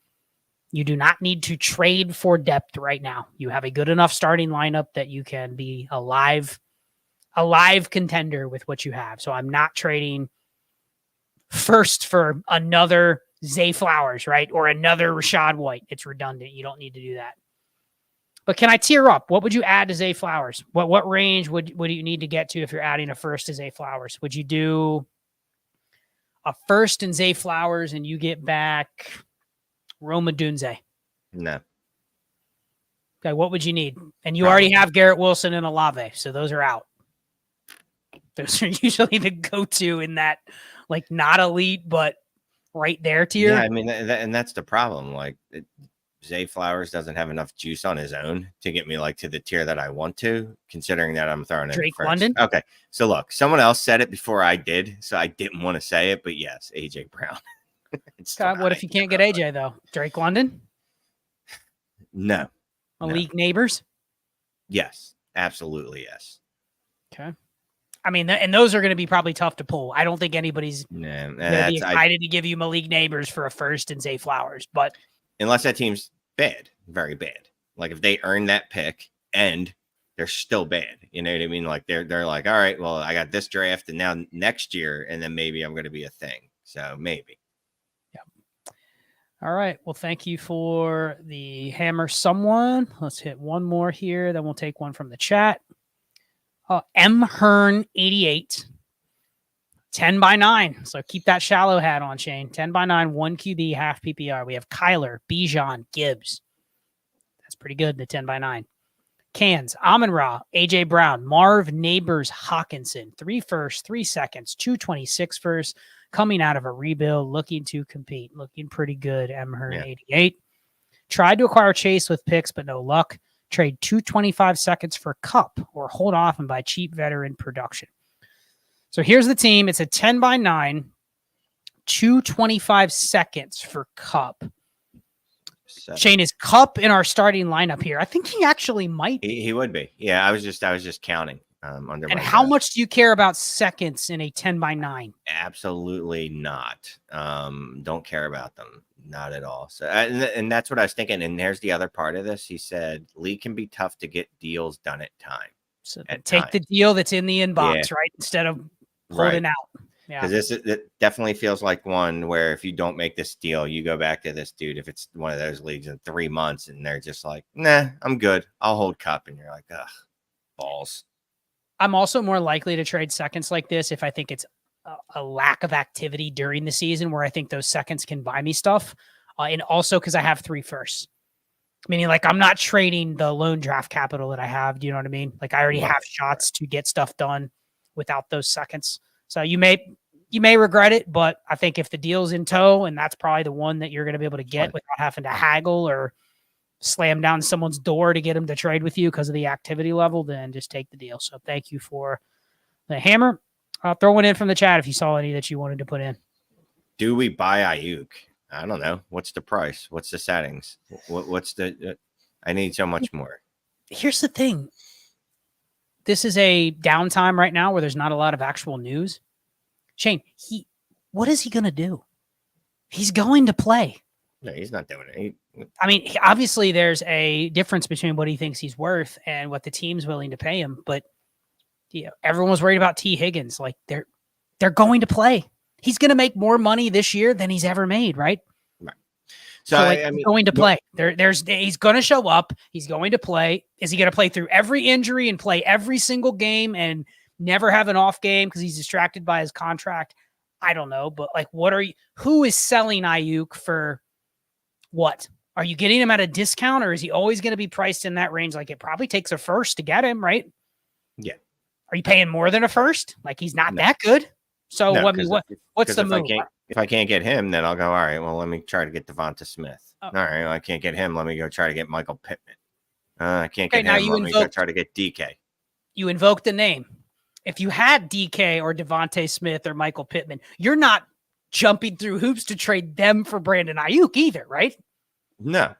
you do not need to trade for depth right now. You have a good enough starting lineup that you can be a live contender with what you have. So I'm not trading first for another Zay Flowers, right? Or another Rashad White. It's redundant. You don't need to do that. But can I tier up? What would you add to Zay Flowers? What range would you need to get to if you're adding a first to Zay Flowers? Would you do a first in Zay Flowers and you get back Roma Dunze? No. Okay, what would you need? And you already have Garrett Wilson and Olave, so those are out. Those are usually the go-to in that, like, not elite, but right there tier. Yeah, I mean, and that's the problem. Like, Zay Flowers doesn't have enough juice on his own to get me like to the tier that I want to, considering that I'm throwing in Drake first. London. Okay, so look, someone else said it before I did, so I didn't want to say it, but yes, AJ Brown. God, what if you can't get AJ though? Drake London? No. Malik Neighbors? Yes, absolutely yes. Okay. I mean, and those are going to be probably tough to pull. I don't think anybody's going to be excited to give you Malik Neighbors for a first and Zay Flowers, but unless that team's bad, very bad. Like if they earn that pick and they're still bad, you know what I mean? Like they're like, all right, well, I got this draft and now next year, and then maybe I'm going to be a thing. So maybe. Yep. All right. Well, thank you for the hammer someone. Let's hit one more here. Then we'll take one from the chat. M Hearn 88. 10 by 9. So keep that shallow hat on, Shane. 10 by 9, 1 QB, half PPR. We have Kyler, Bijan, Gibbs. That's pretty good, the 10 by 9. Cans, Amon-Ra, AJ Brown, Marv, Neighbors, Hawkinson. 3 firsts, 3 seconds, 226 firsts. Coming out of a rebuild, looking to compete. Looking pretty good, M Hearn 88. Tried to acquire Chase with picks, but no luck. Trade 225 seconds for Cup or hold off and buy cheap veteran production. So here's the team. It's a 10 by 9, 225 seconds for Cup. Shane, is Cup in our starting lineup here? I think he actually might. He would be. Yeah, I was just counting. Under and how much do you care about seconds in a 10 by 9? Absolutely not. Don't care about them. Not at all. So, and that's what I was thinking. And there's the other part of this. He said, Lee can be tough to get deals done at time. So take the deal that's in the inbox, right? Instead of holding out. Yeah. Because it definitely feels like one where if you don't make this deal, you go back to this dude. If it's one of those leagues in 3 months and they're just like, nah, I'm good. I'll hold Cup. And you're like, ugh, balls. I'm also more likely to trade seconds like this if I think it's a lack of activity during the season where I think those seconds can buy me stuff. And also because I have 3 firsts. Meaning, like, I'm not trading the loan draft capital that I have. Do you know what I mean? Like, I already have shots to get stuff done without those seconds. So you may regret it, but I think if the deal's in tow, and that's probably the one that you're going to be able to get without having to haggle or slam down someone's door to get them to trade with you because of the activity level, then just take the deal. So thank you for the hammer. Throw one in from the chat if you saw any that you wanted to put in. Do we buy Ayuk? I don't know. What's the price? What's the settings? What's the I need so much more. Here's the thing. This is a downtime right now where there's not a lot of actual news. Shane, what is he going to do? He's going to play. No, he's not doing it. I mean, obviously there's a difference between what he thinks he's worth and what the team's willing to pay him. But everyone was worried about T. Higgins. Like they're going to play. He's going to make more money this year than he's ever made, right? Right. So I mean, going to play. He's going to show up. He's going to play. Is he going to play through every injury and play every single game and never have an off game because he's distracted by his contract? I don't know. But like, who is selling Ayuk for what? Are you getting him at a discount, or is he always going to be priced in that range? Like, it probably takes a first to get him, right? Yeah. Are you paying more than a first? Like, he's not that good. So what's the move? If I can't get him, then I'll go, all right, well, let me try to get Devonta Smith. Oh. All right, well, I can't get him. Let me go try to get Michael Pittman. I can't get him. Let me go try to get DK. You invoke the name. if you had DK or Devontae Smith or Michael Pittman, you're not jumping through hoops to trade them for Brandon Ayuk either, right? No,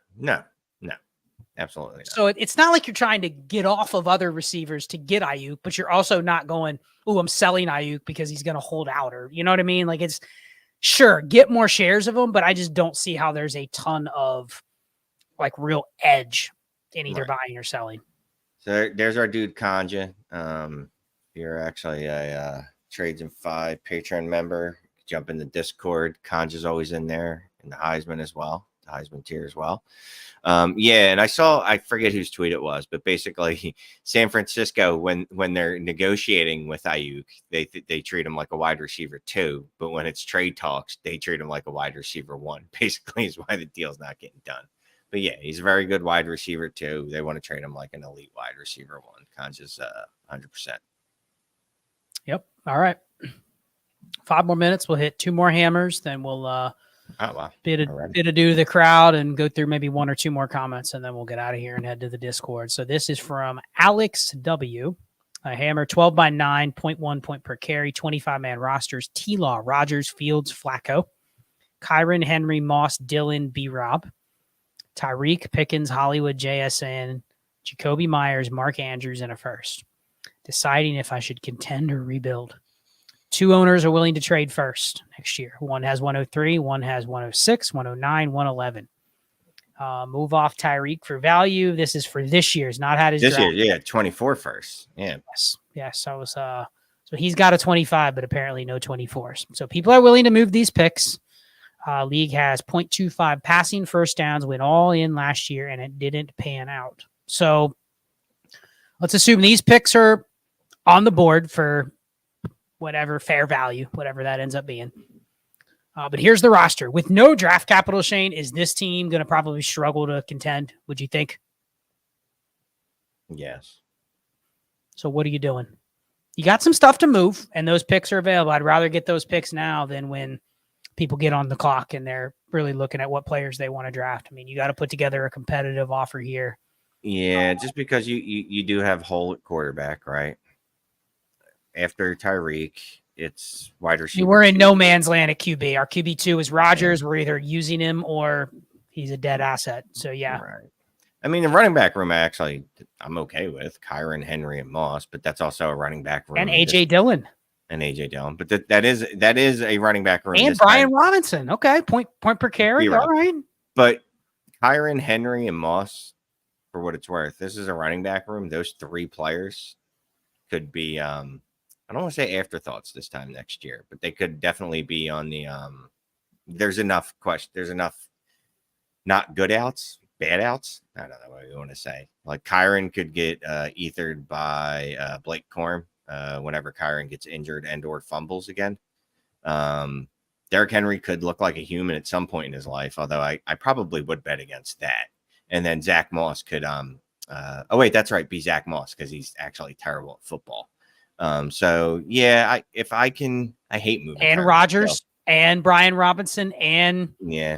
absolutely not. So it's not like you're trying to get off of other receivers to get Ayuk, but you're also not going, oh, I'm selling Ayuk because he's going to hold out, or you know what I mean? Like, it's sure, get more shares of him, but I just don't see how there's a ton of like real edge in either buying or selling. So there's our dude Kanja. You're actually a Trades in 5 Patreon member. Jump in the Discord. Kanja's always in there, and the Heisman as well. The Heisman tier as well. And I forget whose tweet it was, but basically San Francisco, when they're negotiating with Ayuk, they treat him like a wide receiver 2, but when it's trade talks, they treat him like a wide receiver 1. Basically is why the deal's not getting done. But yeah, he's a very good wide receiver 2. They want to trade him like an elite wide receiver 1. Kanja's 100%. Yep. All right. 5 more minutes. We'll hit 2 more hammers. Then we'll bid adieu to the crowd and go through maybe 1 or 2 more comments, and then we'll get out of here and head to the Discord. So this is from Alex W. A hammer 12 by 9, 0.1 point per carry, 25-man rosters. T-Law, Rogers, Fields, Flacco, Kyron, Henry, Moss, Dillon, B-Rob, Tyreek, Pickens, Hollywood, JSN, Jacoby Myers, Mark Andrews, and a first. Deciding if I should contend or rebuild. 2 owners are willing to trade first next year. One has 103, one has 106, 109, 111. Move off Tyreek for value. This is for this year's, not had his this draft. year, 24 first. Yeah. Yes. I was so he's got a 25, but apparently no 24s. So people are willing to move these picks. League has 0.25 passing first downs, went all in last year, and it didn't pan out. So let's assume these picks are on the board for whatever fair value, whatever that ends up being. But here's the roster. With no draft capital, Shane, is this team going to probably struggle to contend, would you think? Yes. So what are you doing? You got some stuff to move, and those picks are available. I'd rather get those picks now than when people get on the clock and they're really looking at what players they want to draft. I mean, you got to put together a competitive offer here. Yeah, just because you do have Hole at quarterback, right? After Tyreek, it's wide receiver. We're in no man's land at QB. Our QB2 is Rogers. Yeah. We're either using him or he's a dead asset. So, yeah. Right. I mean, the running back room, I'm okay with Kyron, Henry, and Moss, but that's also a running back room. And A.J. Dillon. But that is a running back room. And Brian Robinson. Okay, point per carry. All right. But Kyron, Henry, and Moss, for what it's worth, this is a running back room. Those 3 players could be I don't want to say afterthoughts this time next year, but they could definitely be on the there's enough not good outs, bad outs. I don't know what you want to say. Like Kyron could get ethered by Blake Corum whenever Kyron gets injured and or fumbles again. Derrick Henry could look like a human at some point in his life, although I probably would bet against that. And then Zach Moss could that's right, be Zach Moss because he's actually terrible at football. So yeah, I hate moving. And Rogers and Brian Robinson and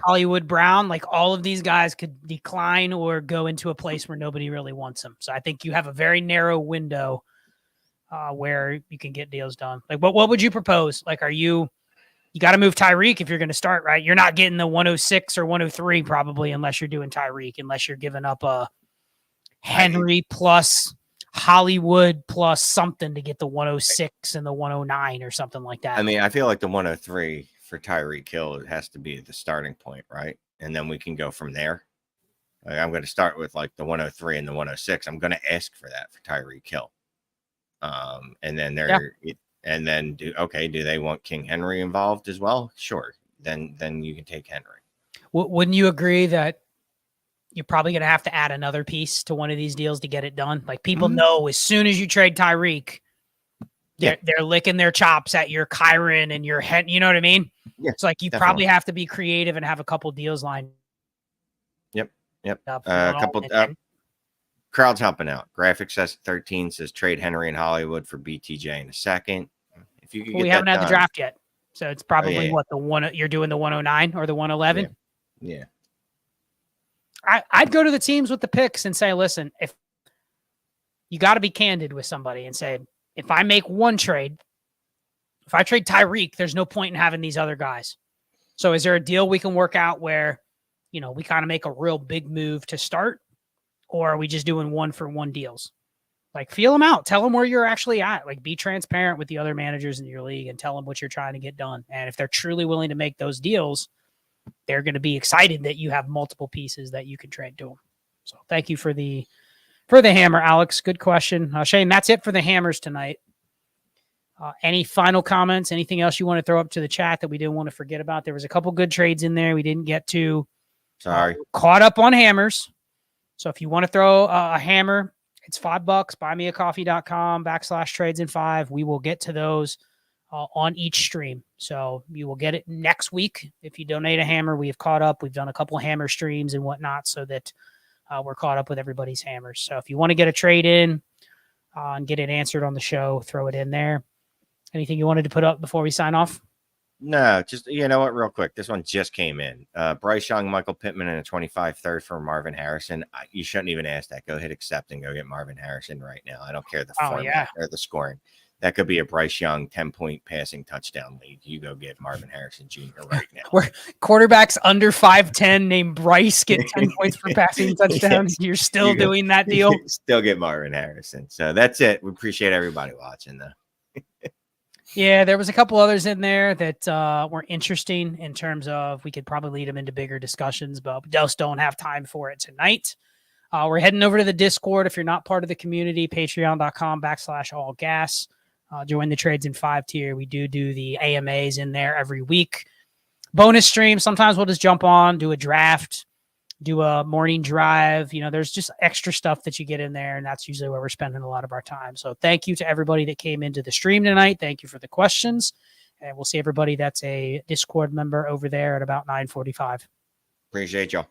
Hollywood Brown, like all of these guys could decline or go into a place where nobody really wants them. So I think you have a very narrow window where you can get deals done. Like what would you propose? Like, you got to move Tyreek if you're going to start, right? You're not getting the 106 or 103 probably unless you're doing Tyreek, unless you're giving up a Henry plus Hollywood plus something to get the 106 and the 109 or something like that. I mean, I feel like the 103 for Tyreek Hill has to be the starting point, right? And then we can go from there. Like, I'm going to start with like the 103 and the 106. I'm going to ask for that for Tyreek Hill. And then do they want King Henry involved as well? Sure. Then you can take Henry. Wouldn't you agree that you're probably going to have to add another piece to one of these deals to get it done? Like people know as soon as you trade Tyreek, they're licking their chops at your Kyron and your head. You know what I mean? Yeah, it's like you probably have to be creative and have a couple deals lined. Yep. Crowd's helping out. Graphics S 13 says trade Henry and Hollywood for BTJ in a second. If you could, we haven't had the draft yet, so it's probably the one you're doing, the 109 or the 111. Yeah. I'd go to the teams with the picks and say, listen, if you got to be candid with somebody and say, if I make one trade, if I trade Tyreek, there's no point in having these other guys. So is there a deal we can work out where, we kind of make a real big move to start, or are we just doing 1-for-1 deals? Like, feel them out. Tell them where you're actually at. Like, be transparent with the other managers in your league and tell them what you're trying to get done. And if they're truly willing to make those deals, they're going to be excited that you have multiple pieces that you can trade to them. So thank you for the hammer, Alex. Good question. Shane, that's it for the hammers tonight. Any final comments? Anything else you want to throw up to the chat that we didn't want to forget about? There was a couple good trades in there we didn't get to. Sorry. Caught up on hammers. So if you want to throw a hammer, it's $5. buymeacoffee.com/trades-in-5. We will get to those on each stream. So you will get it next week. If you donate a hammer, we have caught up. We've done a couple hammer streams and whatnot so that we're caught up with everybody's hammers. So if you want to get a trade in and get it answered on the show, throw it in there. Anything you wanted to put up before we sign off? No, just, you know what, real quick. This one just came in. Bryce Young, Michael Pittman, and a 25 third for Marvin Harrison. You shouldn't even ask that. Go hit accept and go get Marvin Harrison right now. I don't care the format or the scoring. That could be a Bryce Young 10-point passing touchdown league. You go get Marvin Harrison Jr. right now. Where quarterbacks under 5'10" named Bryce get 10 points for passing touchdowns. You're still doing that deal? Still get Marvin Harrison. So that's it. We appreciate everybody watching, though. Yeah, there was a couple others in there that were interesting in terms of we could probably lead them into bigger discussions, but we just don't have time for it tonight. We're heading over to the Discord. If you're not part of the community, patreon.com/allgas. Join the Trades in 5 tier. We do the AMAs in there every week. Bonus stream. Sometimes we'll just jump on, do a draft, do a morning drive. There's just extra stuff that you get in there, and that's usually where we're spending a lot of our time. So thank you to everybody that came into the stream tonight. Thank you for the questions, and we'll see everybody that's a Discord member over there at about 9:45. Appreciate y'all.